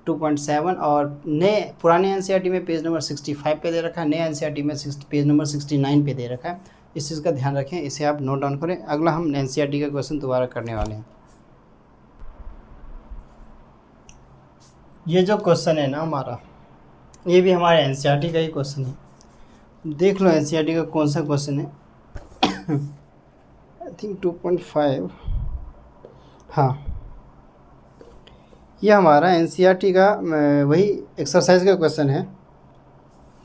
2.7, और नए पुराने एनसीईआरटी में पेज नंबर 65 पे दे रखा है, नए एनसीईआरटी में पेज नंबर 69 पे दे रखा है। इस चीज़ का ध्यान रखें, इसे आप नोट डाउन करें। अगला हम एनसीईआरटी का क्वेश्चन दोबारा करने वाले हैं। ये जो क्वेश्चन है ना हमारा, ये भी हमारे एनसीईआरटी का ही क्वेश्चन है। देख लो एनसीईआरटी का कौन सा क्वेश्चन है। आई थिंक 2.5, हाँ, ये हमारा एनसीईआरटी का वही एक्सरसाइज का क्वेश्चन है।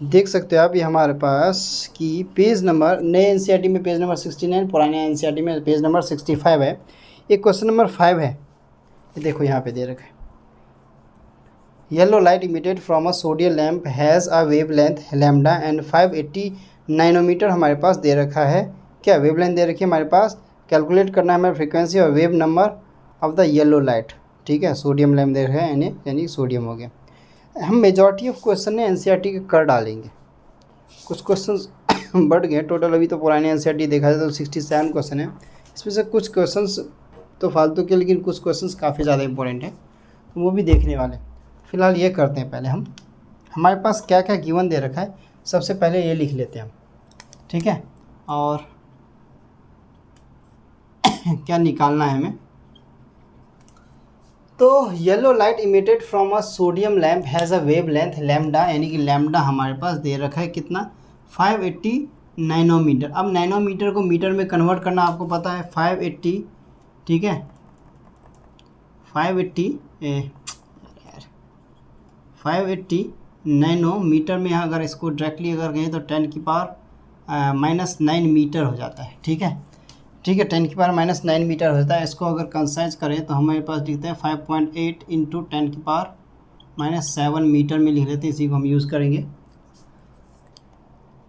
देख सकते हो आप, ये हमारे पास कि पेज नंबर, नए एनसीईआरटी में पेज नंबर 69, पुराने एनसीईआरटी में पेज नंबर 65 है। ये क्वेश्चन नंबर 5 है, ये देखो यहाँ पे दे रखा है। Yellow light emitted from a sodium lamp has a wavelength lambda and 580 nanometer हमारे पास दे रखा है। क्या वेव लेंथ दे रखी है हमारे पास, कैलकुलेट करना है हमें फ्रीक्वेंसी और wave number of the yellow light, ठीक है। सोडियम लैम्प दे रखा है, यानी सोडियम हो गया। हम मेजॉरिटी ऑफ क्वेश्चन ने एनसीईआरटी के कर डालेंगे, कुछ क्वेश्चन बढ़ गए टोटल। अभी तो पुराने एनसीईआरटी देखा जाए तो 67 क्वेश्चन है, इसमें से कुछ क्वेश्चंस तो फालतू के, लेकिन कुछ क्वेश्चंस काफ़ी ज़्यादा इंपॉर्टेंट है, तो वो भी देखने वाले। फिलहाल ये करते हैं, पहले हम हमारे पास क्या क्या गिवन दे रखा है, सबसे पहले ये लिख लेते हैं हम, ठीक है। और क्या निकालना है हमें, तो yellow light emitted from a sodium lamp has a wavelength lambda, यानी कि लैम्डा हमारे पास दे रखा है कितना, 580 नैनोमीटर। अब नैनोमीटर को मीटर में कन्वर्ट करना आपको पता है, 580, ठीक है, 580 नैनोमीटर में अगर इसको डायरेक्टली अगर कहें तो 10 की पावर -9 मीटर हो जाता है, ठीक है, ठीक है, 10 की पावर -9 मीटर होता है। इसको अगर कंसाइज करें तो हमारे पास लिखते हैं 5.8 इंटू 10 की पावर -7 मीटर में लिख लेते हैं, इसी को हम यूज़ करेंगे।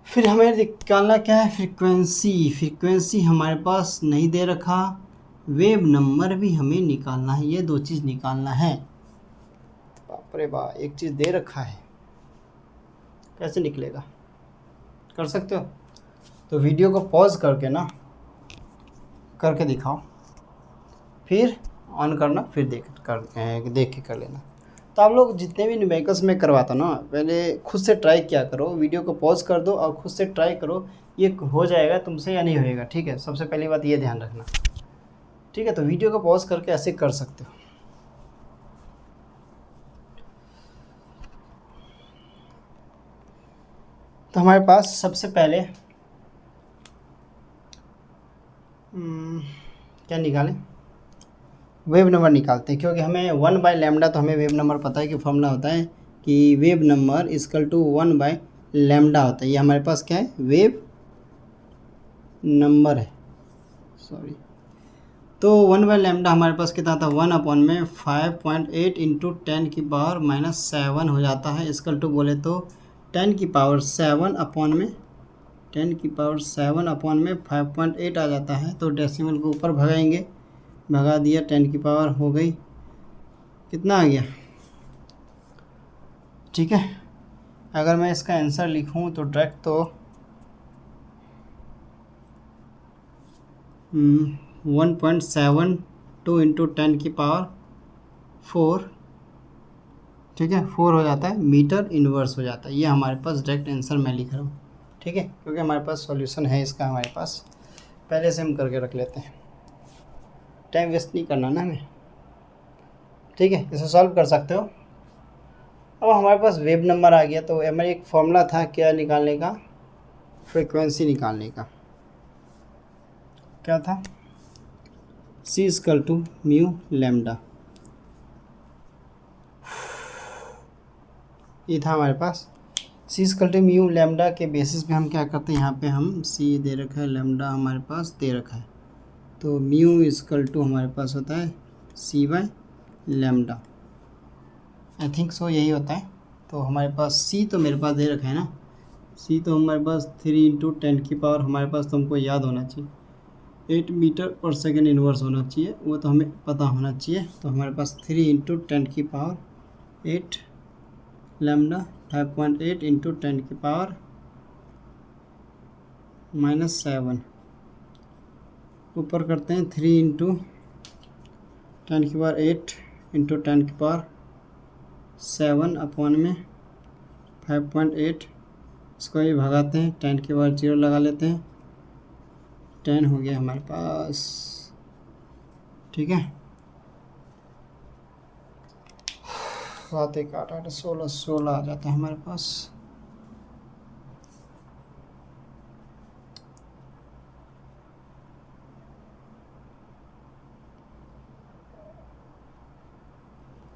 फिर हमें निकालना क्या है, फ्रीक्वेंसी हमारे पास नहीं दे रखा, वेव नंबर भी हमें निकालना है, ये 2 चीज़ निकालना है। बाप रे बाप, एक चीज़ दे रखा है, कैसे निकलेगा, कर सकते हो तो वीडियो को पॉज करके ना करके दिखाओ, फिर ऑन करना, फिर देख के कर लेना। तो आप लोग जितने भी न्यूमेरिकल्स में करवाता ना, पहले खुद से ट्राई किया करो, वीडियो को पॉज कर दो और खुद से ट्राई करो, ये हो जाएगा तुमसे या नहीं होएगा, ठीक है। सबसे पहली बात ये ध्यान रखना, ठीक है। तो वीडियो को पॉज करके ऐसे कर सकते हो। तो हमारे पास सबसे पहले क्या निकालें, वेव नंबर निकालते हैं, क्योंकि हमें 1/λ, तो हमें वेव नंबर पता है कि फॉर्मूला होता है कि वेव नंबर इक्वल टू 1/λ होता है। ये हमारे पास क्या है, वेव नंबर है, सॉरी। तो 1/λ हमारे पास कितना था, 1 अपॉन में 5.8 इंटू 10 की पावर -7 हो जाता है, इक्वल टू बोले तो 10 की पावर 7 अपॉन में 5.8 आ जाता है। तो डेसिमल को ऊपर भगाएंगे, भगा दिया, 10 की पावर हो गई, कितना आ गया, ठीक है। अगर मैं इसका आंसर लिखूं तो डायरेक्ट तो 1.72 इंटू 10 की पावर 4, ठीक है, 4 हो जाता है, मीटर इनवर्स हो जाता है। ये हमारे पास डायरेक्ट आंसर मैं लिख रहा हूँ, ठीक है, क्योंकि हमारे पास सॉल्यूशन है इसका, हमारे पास पहले से हम करके रख लेते हैं, टाइम वेस्ट नहीं करना ना हमें, ठीक है। इसे सॉल्व कर सकते हो। अब हमारे पास वेव नंबर आ गया, तो हमारे एक फॉर्मूला था क्या निकालने का, फ्रीक्वेंसी निकालने का। क्या था, C equal to mu lambda, ये था हमारे पास। C equal to mu lambda के बेसिस पे हम क्या करते हैं, यहाँ पे हम C दे रखा है, लैम्डा हमारे पास दे रखा है, तो म्यू इक्वल टू हमारे पास होता है C by lambda, I think so यही होता है। तो हमारे पास C तो मेरे पास दे रखा है ना, C तो हमारे पास 3 इंटू 10 की पावर हमारे पास, तो हमको याद होना चाहिए 8 मीटर पर सेकेंड इन्वर्स होना चाहिए, वो तो हमें पता होना चाहिए। तो हमारे पास 3 इंटू 10 की पावर 8 लैम्डा 5.8 इंटू 10 की पावर -7, ऊपर करते हैं 3 इंटू 10 की पावर 8 इंटू 10 की पावर 7 अपॉन में 5.8, इसको भी भगाते हैं, 10 के बाद 0 लगा लेते हैं, 10 हो गया हमारे पास, ठीक है। 7 1 8 8 16 16 आ जाता है हमारे पास।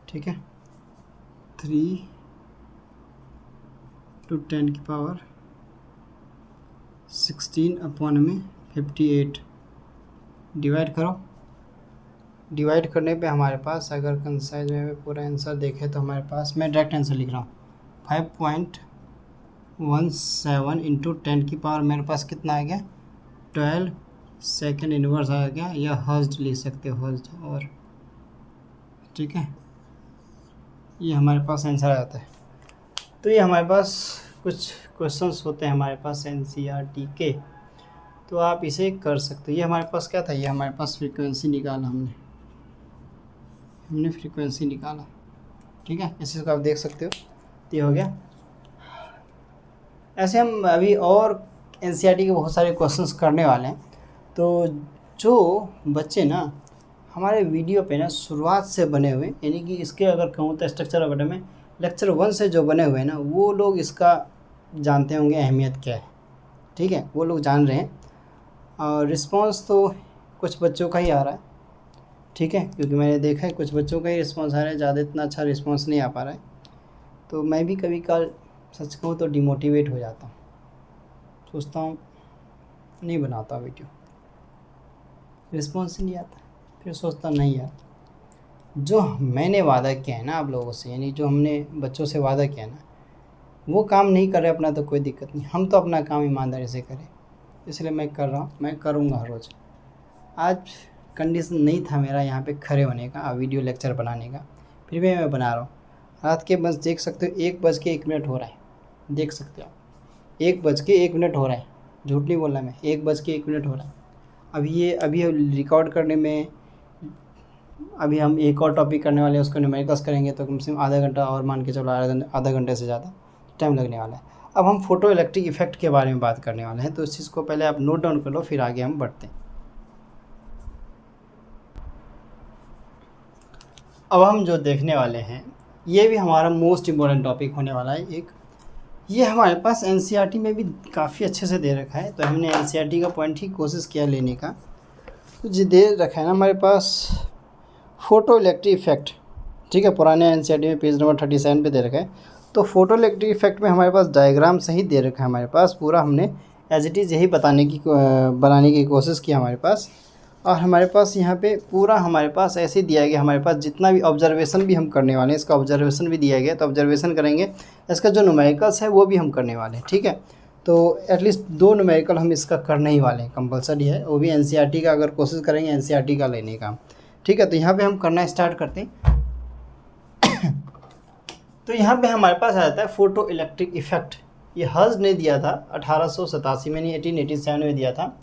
ठीक है, 3 टू 10 की पावर 16 अपॉन में 58, डिवाइड करो। डिवाइड करने पे हमारे पास अगर कंसाइज में पूरा आंसर देखें तो हमारे पास, मैं डायरेक्ट आंसर लिख रहा हूँ, 5.17 इंटू 10 की पावर मेरे पास कितना आ गया, 12 सेकेंड इन्वर्स आ गया, या हर्ट्ज लिख सकते हो, हर्ट्ज, और ठीक है, ये हमारे पास आंसर आ जाता है। तो ये हमारे पास कुछ क्वेश्चंस होते हैं हमारे पास NCERT के, तो आप इसे कर सकते हो। ये हमारे पास क्या था, ये हमारे पास फ्रीक्वेंसी निकाला हमने फ्रीक्वेंसी निकाला, ठीक है, इसी को आप देख सकते हो, ये हो गया। ऐसे हम अभी और NCERT के बहुत सारे क्वेश्चंस करने वाले हैं। तो जो बच्चे ना हमारे वीडियो पे ना शुरुआत से बने हुए, यानी कि इसके अगर कहूँ तो स्ट्रक्चर ऑफ एटम में लेक्चर 1 से जो बने हुए हैं ना, वो लोग इसका जानते होंगे अहमियत क्या है, ठीक है, वो लोग जान रहे हैं। और रिस्पांस तो कुछ बच्चों का ही आ रहा है, ठीक है, क्योंकि मैंने देखा है कुछ बच्चों का ही रिस्पांस आ रहा है, ज़्यादा इतना अच्छा रिस्पांस नहीं आ पा रहा है। तो मैं भी कभी कल सच कहूँ तो डिमोटिवेट हो जाता हूँ, सोचता हूँ नहीं बनाता वीडियो, रिस्पांस ही नहीं आता, फिर सोचता नहीं यार, जो मैंने वादा किया है ना आप लोगों से, यानी जो हमने बच्चों से वादा किया ना, वो काम नहीं कर रहे अपना, तो कोई दिक्कत नहीं, हम तो अपना काम ईमानदारी से करें, इसलिए मैं कर रहा हूँ, मैं करूँगा हर रोज़। आज कंडीशन नहीं था मेरा यहाँ पे खड़े होने का, वीडियो लेक्चर बनाने का, फिर भी मैं बना रहा हूँ। रात के बस देख सकते हो 1:01 हो रहा है, देख सकते हो आप 1:01 हो रहा है, झूठ नहीं बोलना मैं, 1:01 हो रहा है। अभी रिकॉर्ड करने में, अभी हम एक और टॉपिक करने वाले हैं, उसको न्यूमेरिकल्स करेंगे, तो कम से कम आधा घंटा और मान के चलो, आधा घंटे से ज़्यादा टाइम लगने वाला है। अब हम फोटो इलेक्ट्रिक इफेक्ट के बारे में बात करने वाले हैं, तो इस चीज़ को पहले आप नोट डाउन कर लो, फिर आगे हम बढ़ते हैं। अब हम जो देखने वाले हैं, ये भी हमारा मोस्ट इम्पॉर्टेंट टॉपिक होने वाला है एक, ये हमारे पास NCERT में भी काफ़ी अच्छे से दे रखा है, तो हमने NCERT का पॉइंट ही कोशिश किया लेने का। तो जो दे रखा है ना हमारे पास फोटो इलेक्ट्रिक इफेक्ट, ठीक है, पुराने NCERT में पेज नंबर 37 पे दे रखा है। तो फोटो इलेक्ट्रिक इफेक्ट में हमारे पास डायग्राम सहित दे रखा है हमारे पास, पूरा हमने एज इट इज़ यही बनाने की कोशिश की हमारे पास। और हमारे पास यहाँ पे पूरा हमारे पास ऐसे दिया गया, हमारे पास जितना भी ऑब्जर्वेशन भी हम करने वाले हैं, इसका ऑब्जर्वेशन भी दिया गया, तो ऑब्जर्वेशन करेंगे, इसका जो न्यूमेरिकल्स है वो भी हम करने वाले हैं, ठीक है। तो एटलीस्ट 2 न्यूमेरिकल हम इसका करने ही वाले हैं, कंपलसरी है, वो भी NCERT का अगर कोशिश करेंगे NCERT का लेने का, ठीक है। तो यहाँ पे हम करना स्टार्ट करते हैं। तो यहाँ पे हमारे पास आ जाता है फोटो इलेक्ट्रिक इफेक्ट, ये हर्ट्ज ने दिया था 1887 में, नहीं 1887 में दिया था।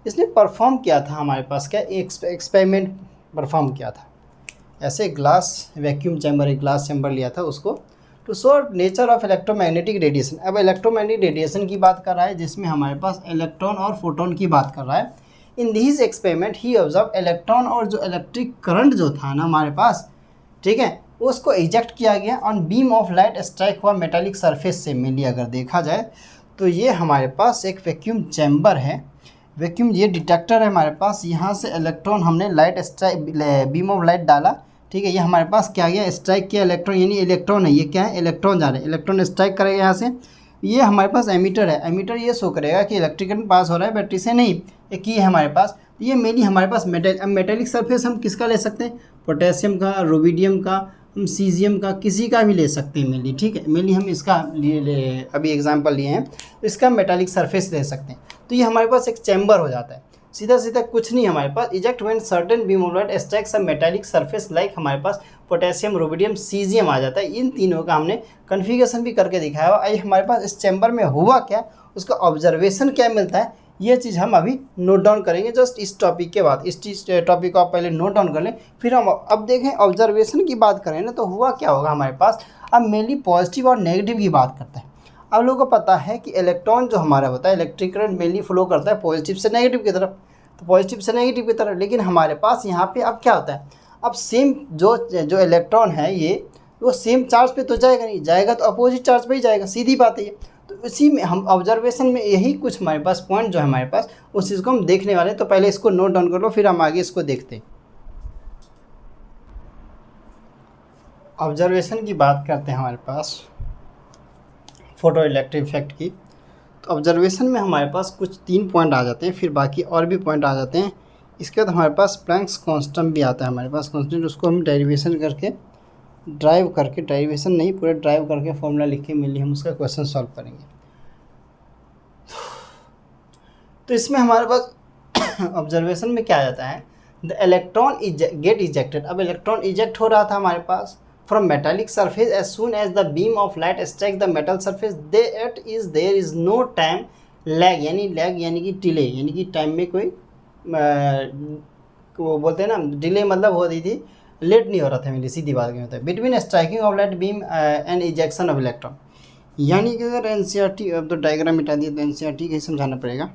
इसने परफॉर्म किया था हमारे पास क्या, एक एक्सपेरिमेंट परफॉर्म किया था, ऐसे ग्लास वैक्यूम चैम्बर, एक ग्लास चैम्बर लिया था उसको, to show nature of electromagnetic radiation. अब इलेक्ट्रोमैग्नेटिक रेडिएशन की बात कर रहा है, जिसमें हमारे पास इलेक्ट्रॉन और फोटोन की बात कर रहा है। In this experiment he observe electron, और जो इलेक्ट्रिक करंट जो था ना हमारे पास, ठीक है, उसको इजेक्ट किया गया on beam of light strike हुआ मेटालिक सरफेस से। मेनली अगर देखा जाए तो ये हमारे पास एक वैक्यूम चैम्बर है, वैक्यूम ये डिटेक्टर है हमारे पास, यहाँ से इलेक्ट्रॉन हमने light strike beam of light डाला, ठीक है। ये हमारे पास क्या गया, स्ट्राइक किया इलेक्ट्रॉन, यानी इलेक्ट्रॉन है, ये क्या है, इलेक्ट्रॉन जा रहे हैं, इलेक्ट्रॉन स्ट्राइक करेगा यहाँ से। ये हमारे पास एमीटर है, एमीटर ये शो करेगा कि इलेक्ट्रिक करंट पास हो रहा है बैटरी से, नहीं एक ये है हमारे पास। ये मेनली हमारे पास मेटेलिक सरफेस हम किसका ले सकते हैं, पोटेशियम का, रुबिडियम का, हम सीजियम का, किसी का भी ले सकते हैं मेनली, ठीक है। मेनली हम इसका अभी एग्जांपल लिए हैं, इसका मेटालिक सरफेस ले सकते हैं। तो ये हमारे पास एक चैम्बर हो जाता है, सीधा सीधा कुछ नहीं हमारे पास। Eject when certain beam of light strikes a metallic surface like हमारे पास पोटेशियम, रुबिडियम, सीजियम आ जाता है। इन तीनों का हमने कन्फिगरेशन भी करके दिखाया हुआ। हमारे पास इस चैम्बर में हुआ क्या, उसका ऑब्जर्वेशन क्या मिलता है, ये चीज़ हम अभी नोट डाउन करेंगे जस्ट इस टॉपिक के बाद। इस टॉपिक को आप पहले नोट डाउन कर लें, फिर हम अब देखें ऑब्जर्वेशन की बात करें ना, तो हुआ क्या होगा हमारे पास। अब मेनली पॉजिटिव और नेगेटिव की बात करते हैं। अब लोगों को पता है कि इलेक्ट्रॉन जो हमारा होता है, इलेक्ट्रिक करंट मेनली फ्लो करता है पॉजिटिव से नेगेटिव की तरफ, तो पॉजिटिव से नेगेटिव की तरफ। लेकिन हमारे पास यहाँ पे अब क्या होता है, अब सेम जो इलेक्ट्रॉन है ये, वो सेम चार्ज पे तो जाएगा नहीं, जाएगा तो अपोजिट चार्ज पे ही जाएगा, सीधी बात है ये। तो इसी में हम ऑब्जर्वेशन में यही कुछ हमारे पास पॉइंट जो है हमारे पास, उस चीज़ को हम देखने वाले हैं। तो पहले इसको नोट डाउन कर लो, फिर हम आगे इसको देखते हैं। ऑब्जर्वेशन की बात करते हैं हमारे पास फोटो इलेक्ट्रिक इफेक्ट की। तो ऑब्जर्वेशन में हमारे पास कुछ 3 पॉइंट आ जाते हैं, फिर बाकी और भी पॉइंट आ जाते हैं। इसके बाद हमारे पास प्लैंक्स कांस्टेंट भी आता है हमारे पास, कांस्टेंट, उसको हम डेरिवेशन करके ड्राइव करके, डेरिवेशन नहीं पूरे ड्राइव करके फॉर्मूला लिख के मिली हम उसका क्वेश्चन सॉल्व करेंगे। तो इसमें हमारे पास ऑब्जर्वेशन में क्या आ जाता है, द इलेक्ट्रॉन गेट इजेक्टेड। अब इलेक्ट्रॉन इजेक्ट हो रहा था हमारे पास from metallic surface as soon as the beam of light strike the metal surface, there is no time lag, यानी कि डिले, यानी कि टाइम में कोई वो बोलते हैं ना डिले, मतलब हो रही थी, लेट नहीं हो रहा था, मेरी सीधी बात क्या होता है, between striking off light beam and ejection of electron. यानी कि अगर एनसीईआरटी, अब तो डायग्राम मिटा दिया तो एनसीईआरटी का ही समझाना पड़ेगा,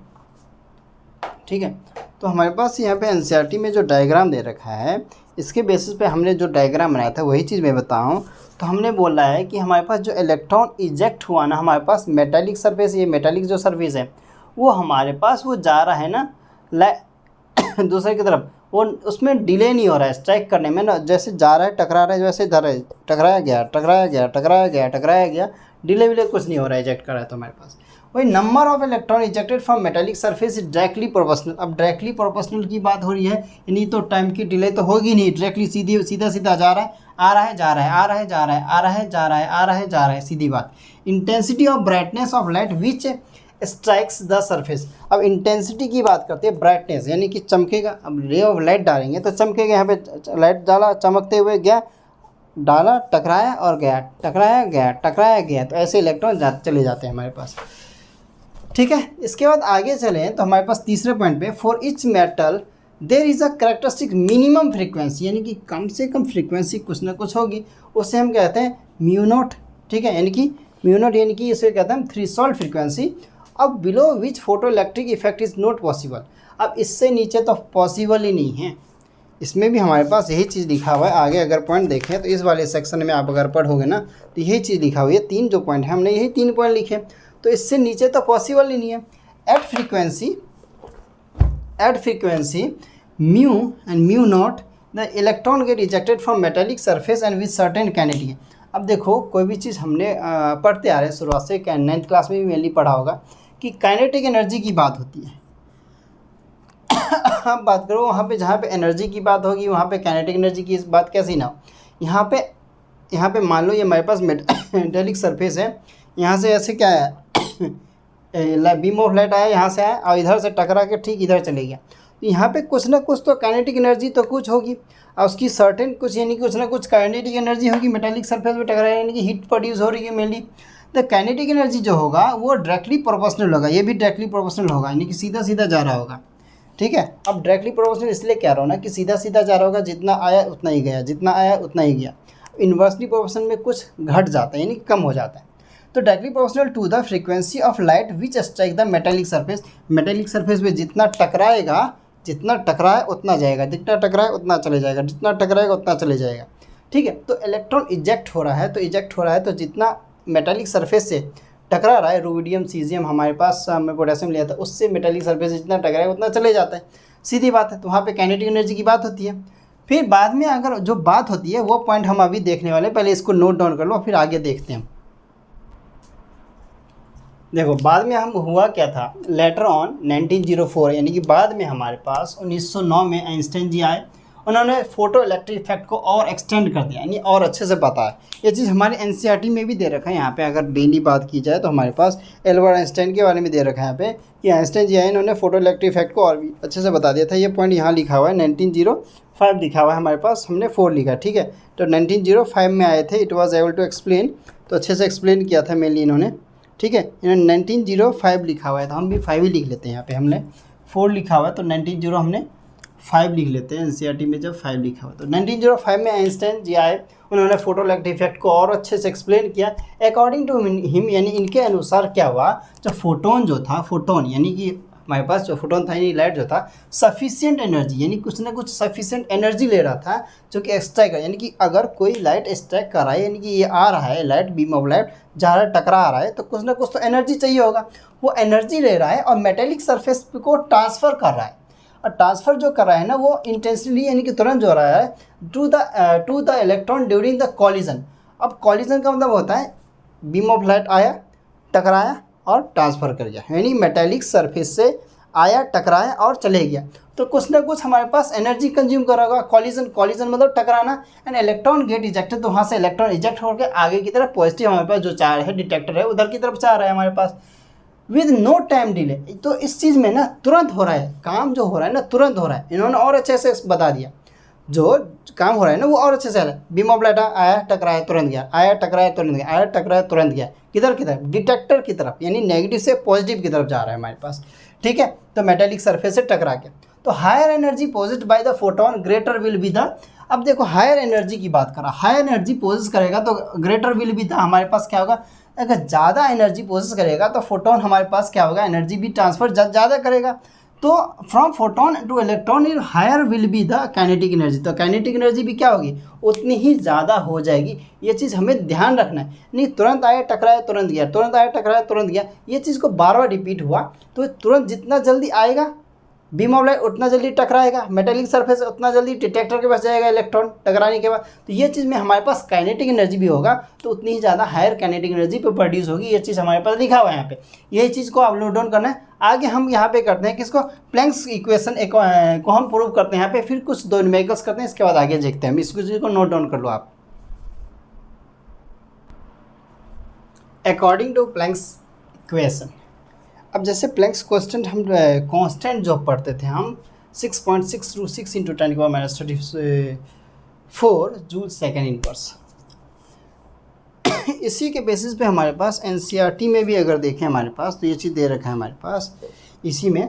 ठीक है। तो हमारे पास यहाँ पे एनसीईआरटी में जो डायग्राम दे रखा है, इसके बेसिस पे हमने जो डायग्राम बनाया था वही चीज़ मैं बताऊँ। तो हमने बोला है कि हमारे पास जो इलेक्ट्रॉन इजेक्ट हुआ ना, हमारे पास मेटालिक सरफेस, ये मेटालिक जो सरफेस है वो हमारे पास वो जा रहा है ना दूसरे की तरफ, वो उसमें डिले नहीं हो रहा है स्ट्राइक करने में ना, जैसे जा रहा है टकरा रहा है, जैसे जा रहा है टकराया गया टकराया गया टकराया गया टकराया गया, डिले विले कुछ नहीं हो रहा है, इजेक्ट कर रहा है। तो हमारे पास वही number of electron ejected from metallic surface is directly proportional. अब डायरेक्टली प्रोपोर्शनल की बात हो रही है, यानी तो टाइम की डिले तो होगी नहीं, डायरेक्टली सीधा सीधा जा रहा है, आ रहा है जा रहा है, आ रहा है जा रहा है, आ रहा है जा रहा है, आ रहा है जा रहा है, सीधी बात। Intensity of brightness of light which strikes the surface. अब इंटेंसिटी की बात करते हैं, ब्राइटनेस यानी कि चमकेगा। अब रे ऑफ लाइट डालेंगे तो चमकेगा, यहाँ पे लाइट डाला चमकते हुए गया, डाला टकराया और गया, टकराया गया टकराया गया, तो ऐसे इलेक्ट्रॉन चले जाते हैं हमारे पास, ठीक है। इसके बाद आगे चलें तो हमारे पास तीसरे पॉइंट पे, for each metal there is a characteristic minimum frequency, यानी कि कम से कम फ्रीक्वेंसी कुछ ना कुछ होगी, उससे हम कहते हैं म्यू नॉट, ठीक है। यानी कि म्यू नॉट यानी कि इसे कहते हैं हम थ्रेशोल्ड फ्रीक्वेंसी। अब below which photo electric effect is not possible. अब इससे नीचे तो पॉसिबल ही नहीं है। इसमें भी हमारे पास यही चीज़ लिखा हुआ है। आगे अगर पॉइंट देखें तो इस वाले सेक्शन में आप अगर पढ़ोगे ना तो यही चीज़ लिखा हुई है, 3 जो पॉइंट है हमने यही 3 पॉइंट लिखे, तो इससे नीचे तो पॉसिबल ही नहीं है। At frequency mu and mu naught the electron get ejected from metallic surface and with certain kinetic. अब देखो कोई भी चीज़ हमने पढ़ते आ रहे हैं शुरुआत से, 9th क्लास में भी मेनली पढ़ा होगा कि काइनेटिक एनर्जी की बात होती है। आप बात करो वहाँ पे जहाँ पे एनर्जी की बात होगी वहाँ पे काइनेटिक एनर्जी की बात कैसी ना हो। यहाँ पे मान लो ये हमारे पास मेटालिक सरफेस है, यहाँ से ऐसे क्या है बीम ऑफ लाइट आया, यहाँ से आया और इधर से टकरा के ठीक इधर चले गया, तो यहाँ पे कुछ ना कुछ तो काइनेटिक एनर्जी तो कुछ होगी, और उसकी सर्टेन कुछ यानी कुछ ना कुछ काइनेटिक एनर्जी होगी। मेटालिक सरफेस पे टकरा यानी कि हीट प्रोड्यूस हो रही है मेनली। द काइनेटिक एनर्जी जो होगा वो डायरेक्टली प्रोपोर्शनल होगा, ये भी डायरेक्टली प्रोपोर्शनल होगा, यानी कि सीधा सीधा जा रहा होगा, ठीक है। अब डायरेक्टली प्रोपोर्शनल इसलिए कह रहा हूँ ना कि सीधा सीधा जा रहा होगा, जितना आया उतना ही गया, जितना आया उतना ही गया। इन्वर्सली प्रोपोर्शनल में कुछ घट जाता है यानी कम हो जाता है। तो directly proportional to the frequency of light which strike the metallic surface. Metallic surface पे जितना टकराएगा, जितना टकराए उतना जाएगा, जितना टकराए उतना चले जाएगा, जितना टकराएगा उतना चले जाएगा, ठीक है। तो इलेक्ट्रॉन इजेक्ट हो रहा है, तो जितना मेटालिक सरफेस से टकरा रहा है, रुबिडियम सीजियम हमारे पास हमने पोटेशियम लिया था, उससे मेटालिक सरफेस जितना टकराएगा उतना चले जाता है, सीधी बात है। तो वहाँ पे काइनेटिक एनर्जी की बात होती है। फिर बाद में अगर जो बात होती है वो पॉइंट हम अभी देखने वाले हैं, पहले इसको नोट डाउन कर लो फिर आगे देखते हैं। देखो बाद में हम हुआ क्या था, लेटर ऑन 1904 यानी कि बाद में हमारे पास 1909 में आइंस्टाइन जी आए, उन्होंने फोटो इलेक्ट्रिक इफेक्ट को और एक्सटेंड कर दिया, यानी और अच्छे से बताया। ये चीज़ हमारे एनसीईआरटी में भी दे रखा है, यहाँ पे अगर डेली बात की जाए तो हमारे पास एल्बर्ट आइंस्टाइन के बारे में दे रखा है यहाँ पे कि आइंस्टाइन जी आए, इन्होंने फोटो इलेक्ट्रिक इफेक्ट को और भी अच्छे से बता दिया था। ये पॉइंट यहाँ लिखा हुआ है 1905 लिखा हुआ है हमारे पास, हमने 4 लिखा है, ठीक है। तो 1905 में आए थे, it was able to explain, तो अच्छे से एक्सप्लेन किया था मेनली इन्होंने, ठीक है। इन्होंने 1905 लिखा हुआ है, तो हम भी 5 ही लिख लेते हैं, यहाँ पे हमने 4 लिखा हुआ है तो 19 हमने 5 लिख लेते हैं एनसीईआरटी में जब 5 लिखा हुआ है। तो 1905 में आइंस्टाइन जी आए, उन्होंने फोटो इलेक्ट्रिक इफेक्ट को और अच्छे से एक्सप्लेन किया। अकॉर्डिंग टू हिम यानी इनके अनुसार क्या हुआ, जो फोटोन जो था, फोटोन यानी कि हमारे पास जो फोटोन था यानी लाइट जो था, सफिशिएंट एनर्जी यानी कुछ ना कुछ सफिशिएंट एनर्जी ले रहा था जो कि एक्सट्रैक्ट, यानी कि अगर कोई लाइट एक्सट्रैक्ट कर रहा है, यानी कि ये आ रहा है लाइट, बीम ऑफ लाइट जा रहा है, टकरा आ रहा है, तो कुछ ना कुछ तो एनर्जी चाहिए होगा, वो एनर्जी ले रहा है और मेटेलिक सरफेस को ट्रांसफ़र कर रहा है। और ट्रांसफ़र जो कर रहा है ना वो इंटेंसली यानी कि तुरंत जो हो रहा है to the electron during the collision. अब कॉलिजन का मतलब होता है बीम ऑफ लाइट आया, टकराया और ट्रांसफ़र कर गया, यानी मेटेलिक सरफेस से आया, टकराया और चले गया, तो कुछ ना कुछ हमारे पास एनर्जी कंज्यूम कर रहा होगा। कॉलिजन मतलब टकराना, एंड इलेक्ट्रॉन गेट इजेक्टेड, तो वहाँ से इलेक्ट्रॉन इजेक्ट होकर आगे की तरफ पॉजिटिव हमारे पास जो चार्ज है डिटेक्टर है उधर की तरफ जा रहा है हमारे पास विद नो टाइम डिले। तो इस चीज़ में ना तुरंत हो रहा है काम, जो हो रहा है ना तुरंत हो रहा है। इन्होंने और अच्छे से बता दिया, जो काम हो रहा है ना वो और अच्छे से आ रहा है। बीम ऑफ लाइट आया, टकराया, तुरंत गया, आया, टकराया, तुरंत गया, आया, टकराया, तुरंत गया, किधर की तरफ, डिटेक्टर की तरफ, यानी नेगेटिव से पॉजिटिव की तरफ जा रहा है हमारे पास, ठीक है। तो मेटेलिक सरफेस से टकरा के, तो higher energy possessed by the photon greater will be the, अब देखो हायर एनर्जी की बात करा, हायर एनर्जी पोजेस करेगा तो ग्रेटर विल बी द हमारे पास क्या होगा, अगर ज़्यादा एनर्जी पोजेस करेगा तो फोटोन हमारे पास क्या होगा, एनर्जी भी ट्रांसफर ज़्यादा करेगा। तो from photon to electron in higher will be the kinetic energy, तो काइनेटिक एनर्जी भी क्या होगी, उतनी ही ज़्यादा हो जाएगी। ये चीज़ हमें ध्यान रखना है, नहीं तुरंत आया, टकराया, तुरंत गया, तुरंत आया, टकराया, तुरंत गया, ये चीज़ को बार बार रिपीट हुआ तो तुरंत जितना जल्दी आएगा बीम ऑफ लाइट उतना जल्दी टकराएगा, मेटेलिक सरफेस उतना जल्दी डिटेक्टर के पास जाएगा इलेक्ट्रॉन टकराने के बाद, तो ये चीज़ में हमारे पास काइनेटिक एनर्जी भी होगा तो उतनी ही ज़्यादा हायर काइनेटिक एनर्जी पे प्रोड्यूस होगी। ये चीज़ हमारे पास लिखा हुआ है यहाँ पे, यही चीज़ को आप नोट डाउन करना है। आगे हम यहाँ पे करते हैं किसको, प्लैंक्स इक्वेशन को हम प्रूव करते हैं यहाँ पे, फिर कुछ दो न्यूमेरिकल्स करते हैं, इसके बाद आगे देखते हैं। हम इसको चीज़ को नोट डाउन कर लो आप। अकॉर्डिंग टू प्लैंक्स इक्वेशन, अब जैसे प्लैंक्स कांस्टेंट हम कांस्टेंट जो पढ़ते थे हम 6.6 × 10 × 34 जूल सेकेंड इनवर्स, इसी के बेसिस पे हमारे पास एनसीईआरटी में भी अगर देखें हमारे पास तो ये चीज़ दे रखा है हमारे पास इसी में।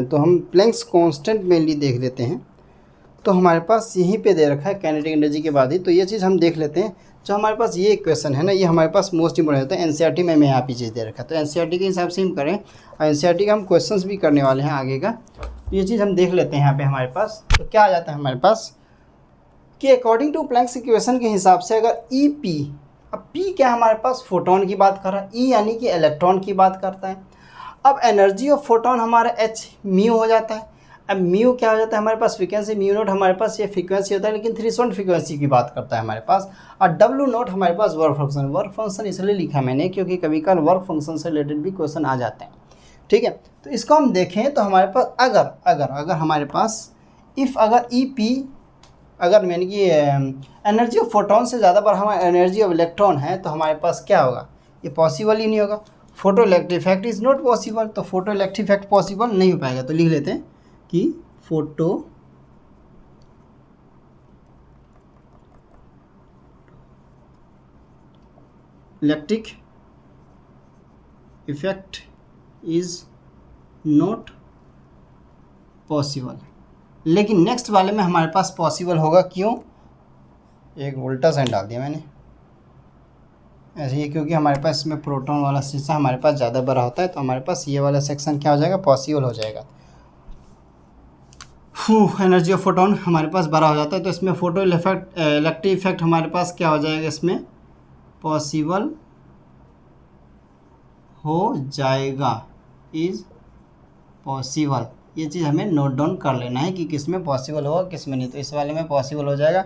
तो हम प्लैंक्स कांस्टेंट मेनली देख लेते हैं, तो हमारे पास यहीं पे दे रखा है काइनेटिक एनर्जी के बाद ही, तो ये चीज़ हम देख लेते हैं। जो हमारे पास ये इक्वेशन है ना, ये हमारे पास मोस्ट इंपोर्टेंट होता है, एनसीईआरटी में यहाँ पे चीज़ दे रखा है, तो एनसीईआरटी के हिसाब से हम करें और एनसीईआरटी का हम क्वेश्चंस भी करने वाले हैं आगे का, तो ये चीज़ हम देख लेते हैं यहाँ पे हमारे पास। तो क्या आ जाता है हमारे पास कि अकॉर्डिंग टू प्लैंक्स इक्वेशन के हिसाब से अगर ई पी, अब पी क्या हमारे पास फोटोन की बात कर रहा है, ई यानी कि इलेक्ट्रॉन की बात करता है। अब एनर्जी ऑफ फोटोन हमारा एच म्यू हो जाता है। अब म्यू क्या हो जाता है हमारे पास, फ्रीक्वेंसी म्यू नोट हमारे पास ये फ्रीक्वेंसी होता है, लेकिन थ्रेशोल्ड फ्रीक्वेंसी की बात करता है हमारे पास। और डब्ल्यू नोट हमारे पास वर्क फंक्शन इसलिए लिखा मैंने क्योंकि कभी कल वर्क फंक्शन से रिलेटेड भी क्वेश्चन आ जाते हैं, ठीक है। तो इसको हम देखें तो हमारे पास अगर हमारे पास अगर ई पी, अगर मैंने कि एनर्जी ऑफ फोटोन से ज़्यादा पर हमारा एनर्जी ऑफ इलेक्ट्रॉन है, तो हमारे पास क्या होगा, ये पॉसिबल ही नहीं होगा। Photo electric effect is not possible, तो फोटो इलेक्ट्रिक इफेक्ट पॉसिबल नहीं हो पाएगा। तो लिख लेते हैं कि photo electric effect is not possible, लेकिन नेक्स्ट वाले में हमारे पास पॉसिबल होगा। क्यों, एक उल्टा साइन डाल दिया मैंने ऐसे ही, क्योंकि हमारे पास इसमें प्रोटॉन वाला हिस्सा हमारे पास ज़्यादा बड़ा होता है, तो हमारे पास ये वाला सेक्शन क्या हो जाएगा, पॉसिबल हो जाएगा। एनर्जी ऑफ फोटोन हमारे पास बड़ा हो जाता है, तो इसमें फोटो इलेक्ट्रिक इफेक्ट हमारे पास क्या हो जाएगा, इसमें पॉसिबल हो जाएगा, इज़ पॉसिबल। ये चीज़ हमें नोट डाउन कर लेना है कि किस में पॉसिबल होगा किस में नहीं। तो इस वाले में पॉसिबल हो जाएगा।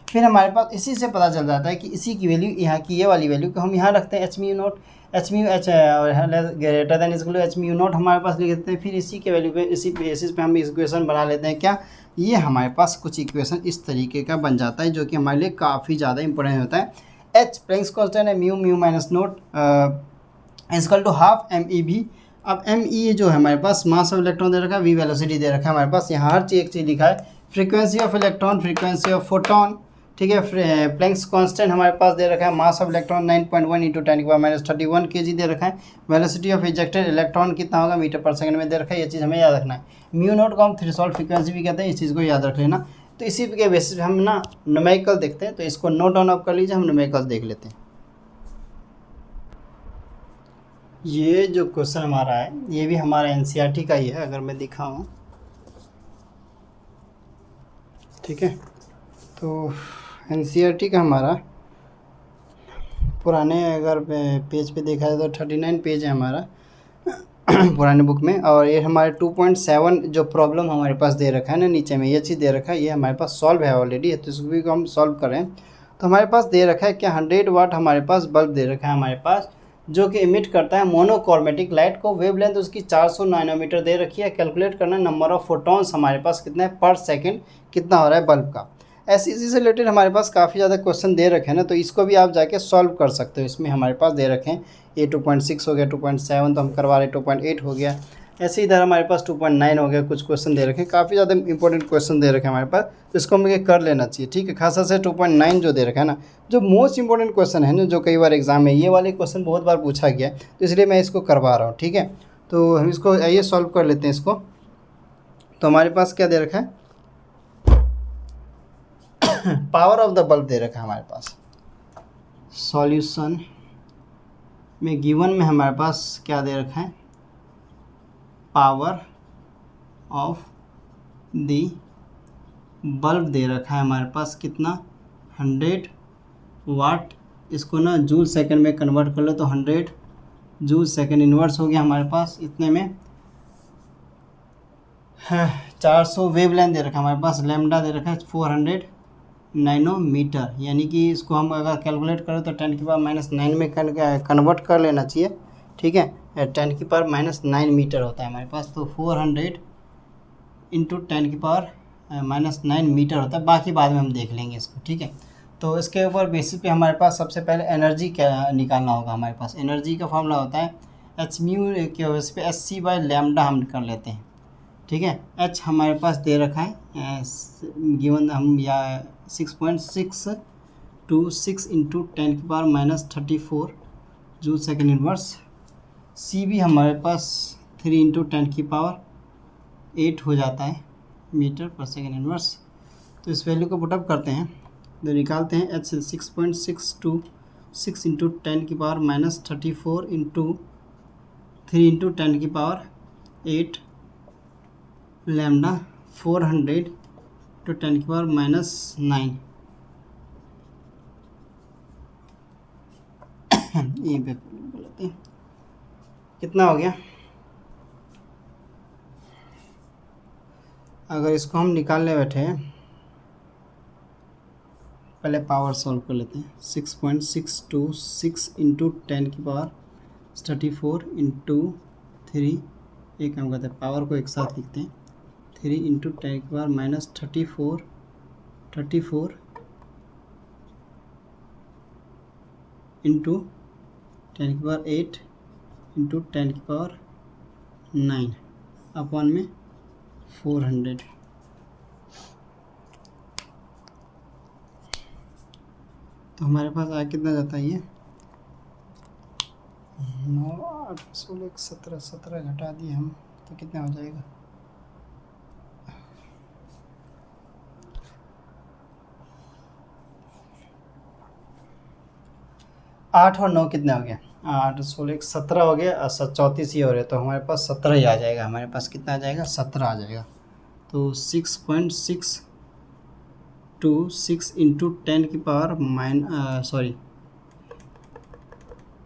फिर हमारे पास इसी से पता चल जाता है कि इसी की वैल्यू यहाँ की ये वाली वैल्यू को हम यहाँ रखते हैं H mu naught, H mu H greater than equal to H mu naught हमारे पास लिख देते हैं। फिर इसी के वैल्यू पे इसी बेसिस पे हम इक्वेशन बना लेते हैं। क्या ये हमारे पास कुछ इक्वेशन इस तरीके का बन जाता है जो कि हमारे लिए काफ़ी ज़्यादा इंपॉर्टेंट होता है। एच प्लैंक्स कांस्टेंट है, mu mu minus naught equal to half M E भी। अब एम ई जो है हमारे पास मास ऑफ इलेक्ट्रॉन दे रखा है, वी वेलोसिटी दे रखा है हमारे पास। यहाँ हर चीज़ एक चीज़ लिखा है, frequency of electron, frequency of photon, ठीक है। प्लैंक्स कांस्टेंट हमारे पास दे रखा है, mass of electron 9.1 into 10⁻³ kg दे रखा है। वेलोसिटी ऑफ इजेक्टेड इलेक्ट्रॉन कितना होगा, मीटर पर सेकंड में दे रखा है। ये चीज़ हमें याद रखना है। म्यू नोट को हम थ्रेशोल्ड फ्रीक्वेंसी भी कहते हैं, इस चीज़ को याद रख लेना। तो इसी के बेसिस पे हम ना न्यूमेरिकल देखते हैं, तो इसको नोट डाउन अप कर लीजिए, हम न्यूमेरिकल्स देख लेते हैं। ये जो क्वेश्चन हमारा है ये भी हमारा एनसीईआरटी का ही है, अगर मैं दिखाऊं, ठीक है। तो एनसीईआरटी का हमारा पुराने अगर पेज पे देखा जाए तो 39 पेज है हमारा पुराने बुक में। और ये हमारे 2.7 जो प्रॉब्लम हमारे पास दे रखा है ना, नीचे में ये चीज़ दे रखा है, ये हमारे पास सॉल्व है ऑलरेडी, तो इसको भी हम सॉल्व करें। तो हमारे पास दे रखा है क्या, 100 वाट हमारे पास बल्ब दे रखा है हमारे पास, जो कि इमिट करता है मोनोक्रोमेटिक लाइट को। वेवलेंथ उसकी 400 नैनोमीटर दे रखी है। कैलकुलेट करना नंबर ऑफ फोटॉन्स हमारे पास कितना है पर सेकंड, कितना हो रहा है बल्ब का। ऐसे इसी से रिलेटेड हमारे पास काफ़ी ज़्यादा क्वेश्चन दे रखे हैं ना, तो इसको भी आप जाके सॉल्व कर सकते हो। इसमें हमारे पास दे रखे हैं, ये 2.6 हो गया, 2.7 तो हम करवा रहे, 2.8 हो गया, ऐसे इधर हमारे पास 2.9 हो गया। कुछ क्वेश्चन दे रखे हैं, काफ़ी ज़्यादा इंपॉर्टेंट क्वेश्चन दे रखे हैं हमारे पास, तो इसको हमें कर लेना चाहिए, ठीक है। खासा से 2.9 जो दे रखा है ना, जो मोस्ट इंपॉर्टेंट क्वेश्चन है ना, जो कई बार एग्जाम में ये वाले क्वेश्चन बहुत बार पूछा गया है, तो इसलिए मैं इसको करवा रहा हूँ, ठीक है। तो हम इसको आइए सॉल्व कर लेते हैं इसको। तो हमारे पास क्या दे रखा है, पावर ऑफ द बल्ब दे रखा है हमारे पास। सॉल्यूशन में गिवन में हमारे पास क्या दे रखा है, पावर ऑफ द बल्ब दे रखा है हमारे पास कितना, 100 वाट। इसको ना जूल सेकंड में कन्वर्ट कर लो तो 100 जूल सेकंड इन्वर्स हो गया हमारे पास। इतने में 400 वेवलेंथ दे रखा है हमारे पास, लैम्डा दे रखा है 400 नैनोमीटर, यानी कि इसको हम अगर कैलकुलेट करें तो 10⁻⁹ में कन्वर्ट कर लेना चाहिए, ठीक है। 10⁻⁹ मीटर होता है हमारे पास, तो 400 इंटू 10⁻⁹ मीटर होता है। बाकी बाद में हम देख लेंगे इसको, ठीक है। तो इसके ऊपर बेसिस पे हमारे पास सबसे पहले एनर्जी क्या निकालना होगा। हमारे पास एनर्जी का फॉर्मूला होता है एच म्यू के वजह पे SC/λ हम कर लेते हैं, ठीक है। एच हमारे पास दे रखा है गिवन, हम या 6.626 इंटू 10⁻⁻34 जूल सेकंड इनवर्स। सी भी हमारे पास 3 इंटू 10⁸ हो जाता है मीटर पर सेकंड इनवर्स। तो इस वैल्यू को पुटअप करते हैं तो निकालते हैं H 6.626 into 10⁻⁻34 into 3 into 10⁸ lambda 400 to 10⁻⁹ ये पे लेते हैं, कितना हो गया। अगर इसको हम निकालने बैठे, पहले पावर सॉल्व कर लेते हैं। 6.626 इंटू 10⁻34 इंटू 3, एक काम करते हैं पावर को एक साथ लिखते हैं, 3 इंटू 10⁻⁻34 इंटू 10⁸ इंटू 10⁹ अपॉन में 400। तो हमारे पास आगे कितना जाता है, ये 9 8 16 17 17 घटा दिए हम, तो कितना हो जाएगा, 8 और 9 कितना हो गया, 8 16 17 हो गया और 34 ही हो रहे, तो हमारे पास 17 ही आ जाएगा। हमारे पास कितना आ जाएगा, 17 आ जाएगा। तो 6.626 इंटू 10⁻⁻,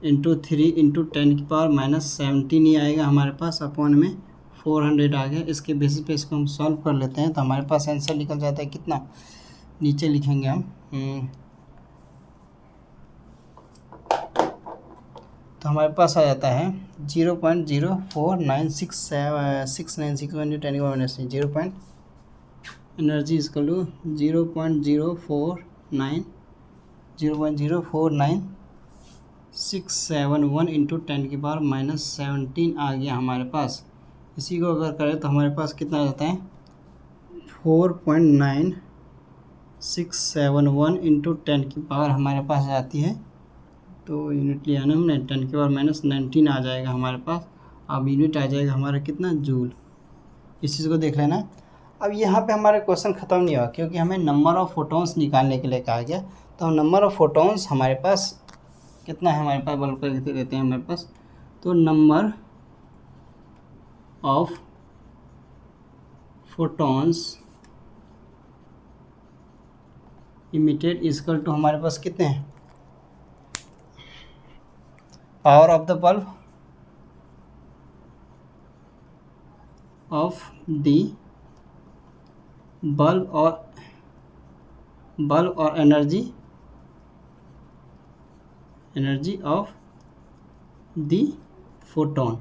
इंटू 3 इंटू 10⁻⁻17 ही आएगा हमारे पास, अपॉन में 400 आ गया। इसके बेसिस पे इसको हम सॉल्व कर लेते हैं तो हमारे पास आंसर निकल जाता है कितना, नीचे लिखेंगे हम तो हमारे पास आ जाता है 0.0496696 one 10⁻⁻⁻, 0 point energy equal to 0.04967 into 10⁻⁻17 आ गया हमारे पास। इसी को अगर करें तो हमारे पास कितना आ जाता है 4.9671 इंटू 10 हमारे पास आती है, तो यूनिट लिया ना हमने, 10⁻⁻19 आ जाएगा हमारे पास। अब यूनिट आ जाएगा हमारा कितना, जूल। इस चीज़ को देख लेना। अब यहाँ पे हमारा क्वेश्चन ख़त्म नहीं हुआ, क्योंकि हमें नंबर ऑफ़ फोटॉन्स निकालने के लिए कहा गया। तो नंबर ऑफ़ फोटॉन्स हमारे पास कितना है, हमारे पास बल्ब कर देते हैं हमारे पास, तो number of photons emitted equal to हमारे पास कितने हैं, power of the bulb of the bulb और एनर्जी ऑफ दी फोटोन।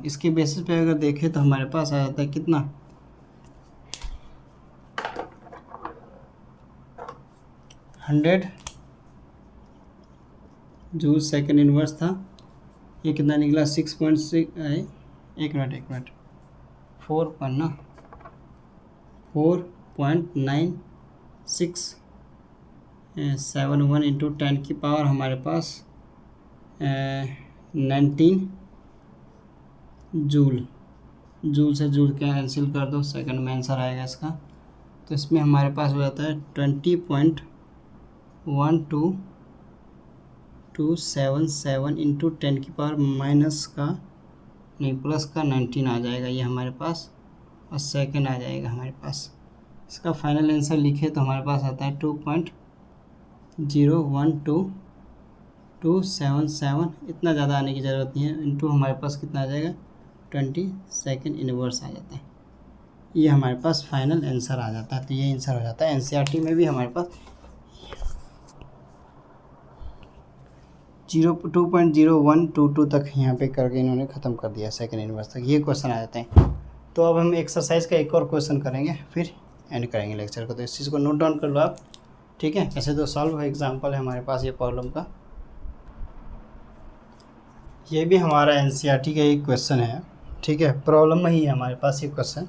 इसके बेसिस पे अगर देखें तो हमारे पास आ जाता है कितना, 100 जूल सेकेंड इनवर्स था। ये कितना निकला, 6.6 एक मिनट 4.9671 इंटू 10 हमारे पास 19 जूल से जूल कैंसिल कर दो, सेकंड में आंसर आएगा इसका। तो इसमें हमारे पास हो जाता है 20.12277 इंटू 10 प्लस का 19 आ जाएगा ये हमारे पास, और सेकंड आ जाएगा हमारे पास। इसका फाइनल आंसर लिखे तो हमारे पास आता है 2.012277, इतना ज़्यादा आने की ज़रूरत नहीं है, इंटू हमारे पास कितना आ जाएगा 22 इनवर्स आ जाता है। ये हमारे पास फाइनल आंसर आ जाता है। तो ये आंसर हो जाता है। एनसीईआरटी में भी हमारे पास 2.0122 तक यहाँ पे करके इन्होंने ख़त्म कर दिया, सेकंड इनवर्स तक ये क्वेश्चन आ जाते हैं। तो अब हम एक्सरसाइज का एक और क्वेश्चन करेंगे, फिर एंड करेंगे लेक्चर को। तो इस चीज़ को नोट डाउन कर लो आप, ठीक है। ऐसे तो सॉल्व एग्जाम्पल है हमारे पास ये प्रॉब्लम का। ये भी हमारा एनसीईआरटी का एक क्वेश्चन है, ठीक है, प्रॉब्लम में ही है हमारे पास ये क्वेश्चन।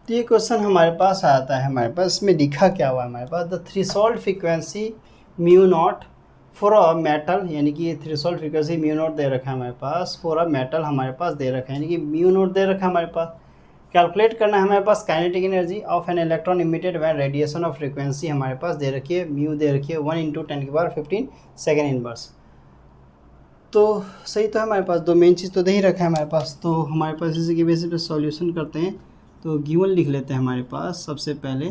तो ये क्वेश्चन हमारे पास आता है, हमारे पास इसमें लिखा क्या हुआ है हमारे पास, the threshold frequency mu naught for a metal, यानी कि ये थ्रेशोल्ड फ्रीक्वेंसी म्यू नॉट दे रखा है हमारे पास, फॉर अ मेटल हमारे पास दे रखा है, यानी कि म्यू नॉट दे रखा है हमारे पास। कैलकुलेट करना है हमारे पास kinetic energy of an electron emitted when radiation of frequency हमारे पास दे रखी है, म्यू दे रखी है 1 इंटू 10⁻15 सेकेंड इनवर्स। तो सही तो है हमारे पास, दो मेन चीज़ तो दे ही रखा है हमारे पास। तो हमारे पास इसी के बेसिस पे सॉल्यूशन करते हैं। तो गिवन लिख लेते हैं हमारे पास सबसे पहले।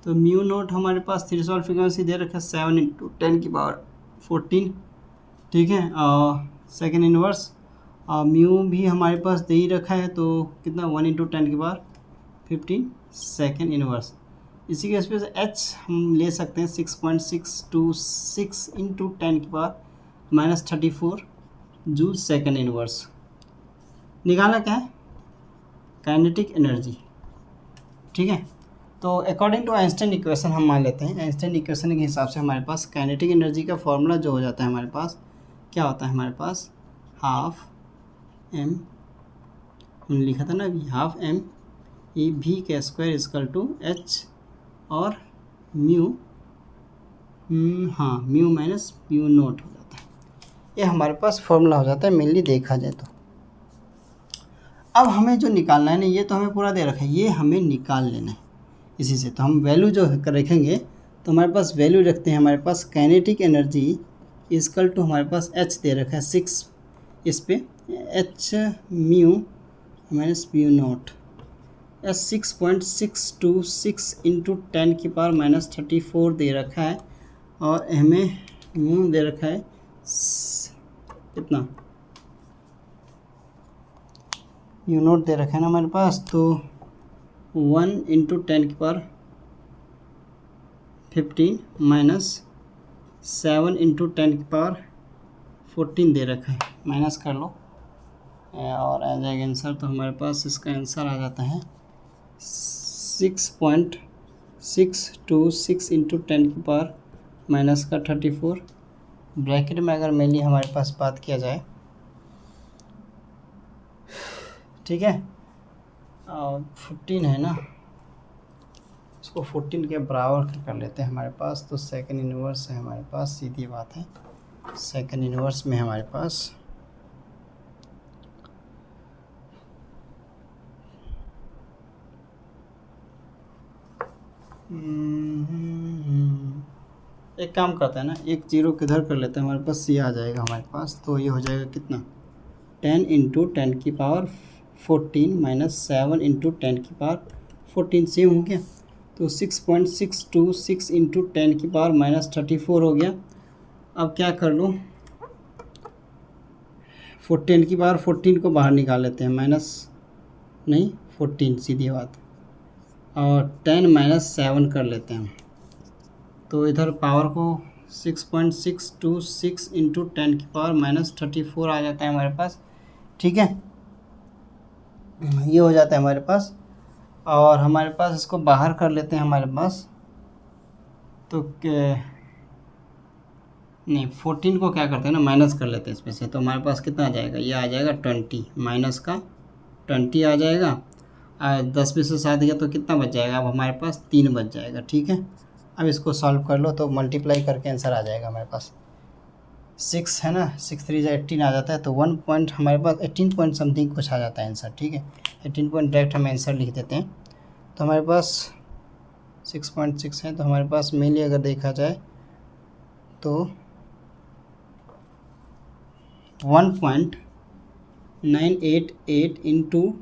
तो म्यू नोट हमारे पास थ्रेशोल्ड फ्रीक्वेंसी दे रखा है 7 इंटू 10⁻14, ठीक है। सेकेंड इनवर्स म्यू भी हमारे पास दे ही रखा है, तो कितना 1 इंटू 10⁻15 सेकेंड इनवर्स। इसी के बेसिस पे एच हम ले सकते हैं 6.626 इंटू 10⁻34 जूल सेकेंड इनवर्स। निकालना क्या है, काइनेटिक एनर्जी, ठीक है। तो अकॉर्डिंग टू आइंस्टाइन इक्वेशन हम मान लेते हैं, आइंस्टाइन इक्वेशन के हिसाब से हमारे पास काइनेटिक एनर्जी का फॉर्मूला जो हो जाता है हमारे पास, क्या होता है हमारे पास, हाफ एम, हमने लिखा था ना अभी, हाफ एम ई भी के स्क्वायर इजकल टू एच और म्यू, हाँ म्यू माइनस म्यू नोट हो जाता है। ये हमारे पास फॉर्मूला हो जाता है मेनली देखा जाए तो। अब हमें जो निकालना है ना, ये तो हमें पूरा दे रखा है, ये हमें निकाल लेना है इसी से। तो हम वैल्यू जो रखेंगे, तो हमारे पास वैल्यू रखते हैं हमारे पास काइनेटिक एनर्जी इजकल टू हमारे पास एच दे रखा है 6, इस पे H mu minus mu naught 6.626 into 10⁻34 दे रखा है, और हमें दे रखा है कितना, यू नोट दे रखा है ना हमारे पास, तो 1 × 10⁻15 माइनस 7 × 10⁻14 दे रखा है, माइनस कर लो और आ जाएगा आंसर। तो हमारे पास इसका आंसर आ जाता है 6.626 × 10⁻34 ब्रैकेट में अगर मेनली हमारे पास बात किया जाए, ठीक है, और 14 है ना, इसको 14 के बराबर कर लेते हैं हमारे पास, तो सेकंड इन्वर्स है हमारे पास, सीधी बात है। सेकंड इन्वर्स में हमारे पास एक काम करते हैं ना, एक जीरो किधर कर लेते हैं, हमारे पास ये आ जाएगा हमारे पास, तो ये हो जाएगा कितना, 10 × 10⁻14 माइनस 7 × 10⁻14 सेम हो गया, तो 6.626 × 10⁻34 हो गया। अब क्या कर लो, 10⁻14 को बाहर निकाल लेते हैं, माइनस नहीं 14 सीधी बात, और 10 - 7 कर लेते हैं, तो इधर पावर को 6.626 × 10⁻34 आ जाता है हमारे पास, ठीक है, ये हो जाता है हमारे पास। और हमारे पास इसको बाहर कर लेते हैं हमारे पास, तो नहीं 14 को क्या करते हैं ना, माइनस कर लेते हैं इसमें से, तो हमारे पास कितना आ जाएगा, ये आ जाएगा 20, माइनस का 20 आ जाएगा, 10 में से 7 गया तो कितना बच जाएगा, अब हमारे पास 3 बच जाएगा, ठीक है। अब इसको सॉल्व कर लो तो मल्टीप्लाई करके आंसर आ जाएगा हमारे पास, 6 है ना, 6 × 3 = 18 आ जाता है, तो 1 पॉइंट हमारे पास 18 पॉइंट समथिंग कुछ आ जाता है आंसर, ठीक है, 18 पॉइंट डायरेक्ट हम आंसर लिख देते हैं। तो हमारे पास 6.6 है, तो हमारे पास मेनली अगर देखा जाए तो 1.988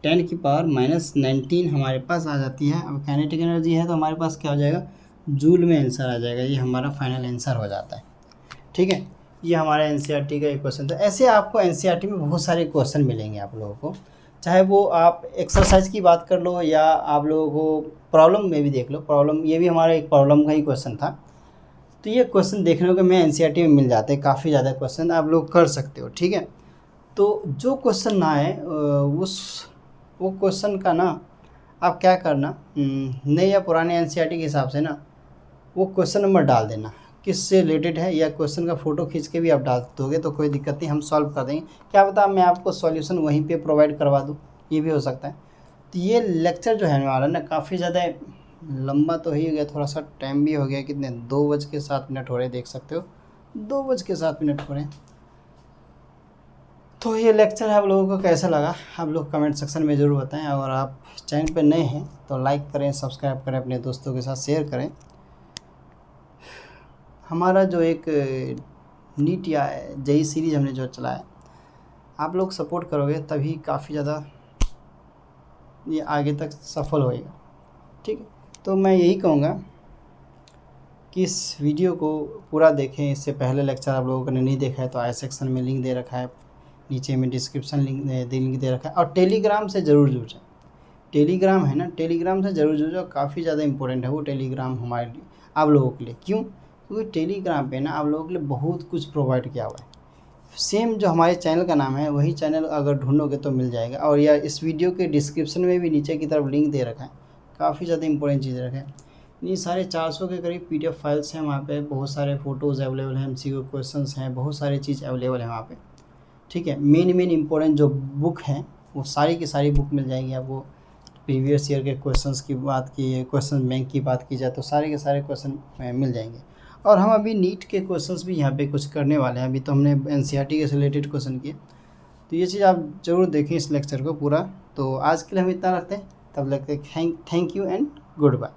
× 10⁻19 हमारे पास आ जाती है। अब काइनेटिक एनर्जी है तो हमारे पास क्या हो जाएगा, जूल में आंसर आ जाएगा, ये हमारा फाइनल आंसर हो जाता है, ठीक है। ये हमारा एनसीईआरटी का एक क्वेश्चन था। ऐसे आपको एनसीईआरटी में बहुत सारे क्वेश्चन मिलेंगे आप लोगों को, चाहे वो आप एक्सरसाइज की बात कर लो या आप लोगों को प्रॉब्लम में भी देख लो। प्रॉब्लम, ये भी हमारा एक प्रॉब्लम का ही क्वेश्चन था, तो ये क्वेश्चन देखने को मैं एनसीईआरटी में मिल जाते हैं, काफ़ी ज़्यादा क्वेश्चन आप लोग कर सकते हो, ठीक है। तो जो क्वेश्चन ना आए वो क्वेश्चन का ना आप क्या करना, नए या पुराने एनसीईआरटी के हिसाब से ना वो क्वेश्चन नंबर डाल देना किससे रिलेटेड है, या क्वेश्चन का फ़ोटो खींच के भी आप डाल दोगे तो कोई दिक्कत नहीं, हम सॉल्व कर देंगे। क्या पता मैं आपको सॉल्यूशन वहीं पे प्रोवाइड करवा दूँ, ये भी हो सकता है। तो ये लेक्चर जो है हमारा ना काफ़ी ज़्यादा लंबा तो ही हो गया, थोड़ा सा टाइम भी हो गया, कितने 2:07 हो रहे, देख सकते हो 2:07 हो रहे। तो ये लेक्चर आप लोगों को कैसा लगा आप लोग कमेंट सेक्शन में ज़रूर बताएं। और आप चैनल पे नए हैं तो लाइक करें, सब्सक्राइब करें, अपने दोस्तों के साथ शेयर करें। हमारा जो एक नीट या जेईई सीरीज़ हमने जो चलाया, आप लोग सपोर्ट करोगे तभी काफ़ी ज़्यादा ये आगे तक सफल होएगा, ठीक है। तो मैं यही कहूँगा कि इस वीडियो को पूरा देखें। इससे पहले लेक्चर आप लोगों ने नहीं देखा है तो आई सेक्शन में लिंक दे रखा है, नीचे में डिस्क्रिप्शन लिंक दे रखा है। और टेलीग्राम से ज़रूर जुड़ें, टेलीग्राम है ना, टेलीग्राम से ज़रूर जुड़ो, काफ़ी ज़्यादा इंपॉर्टेंट है वो टेलीग्राम हमारे लिए, आप लोगों के लिए। क्यों? क्योंकि टेलीग्राम पे ना आप लोगों के लिए बहुत कुछ प्रोवाइड किया हुआ है। सेम जो हमारे चैनल का नाम है वही चैनल अगर ढूंढोगे तो मिल जाएगा। और या इस वीडियो के डिस्क्रिप्शन में भी नीचे की तरफ लिंक दे रखा है, काफ़ी ज़्यादा इंपॉर्टेंट चीज़ रखा है। ये सारे 400 के करीब PDF फाइल्स हैं वहाँ पे, बहुत सारे फ़ोटोज़ अवेलेबल हैं, MCQ क्वेश्चंस हैं, बहुत सारी चीज़ अवेलेबल है वहाँ पे, ठीक है। मेन इंपॉर्टेंट जो बुक हैं वो सारी की सारी बुक मिल जाएंगी आपको। प्रीवियस ईयर के क्वेश्चंस की बात की, क्वेश्चन बैंक की बात की जाए तो सारे के सारे क्वेश्चन मिल जाएंगे। और हम अभी नीट के क्वेश्चंस भी यहाँ पे कुछ करने वाले हैं। अभी तो हमने एनसीईआरटी के रिलेटेड क्वेश्चन किए, तो ये चीज़ आप ज़रूर देखें इस लेक्चर को पूरा। तो आज के लिए हम इतना रखते हैं, तब लगते thank you and good bye.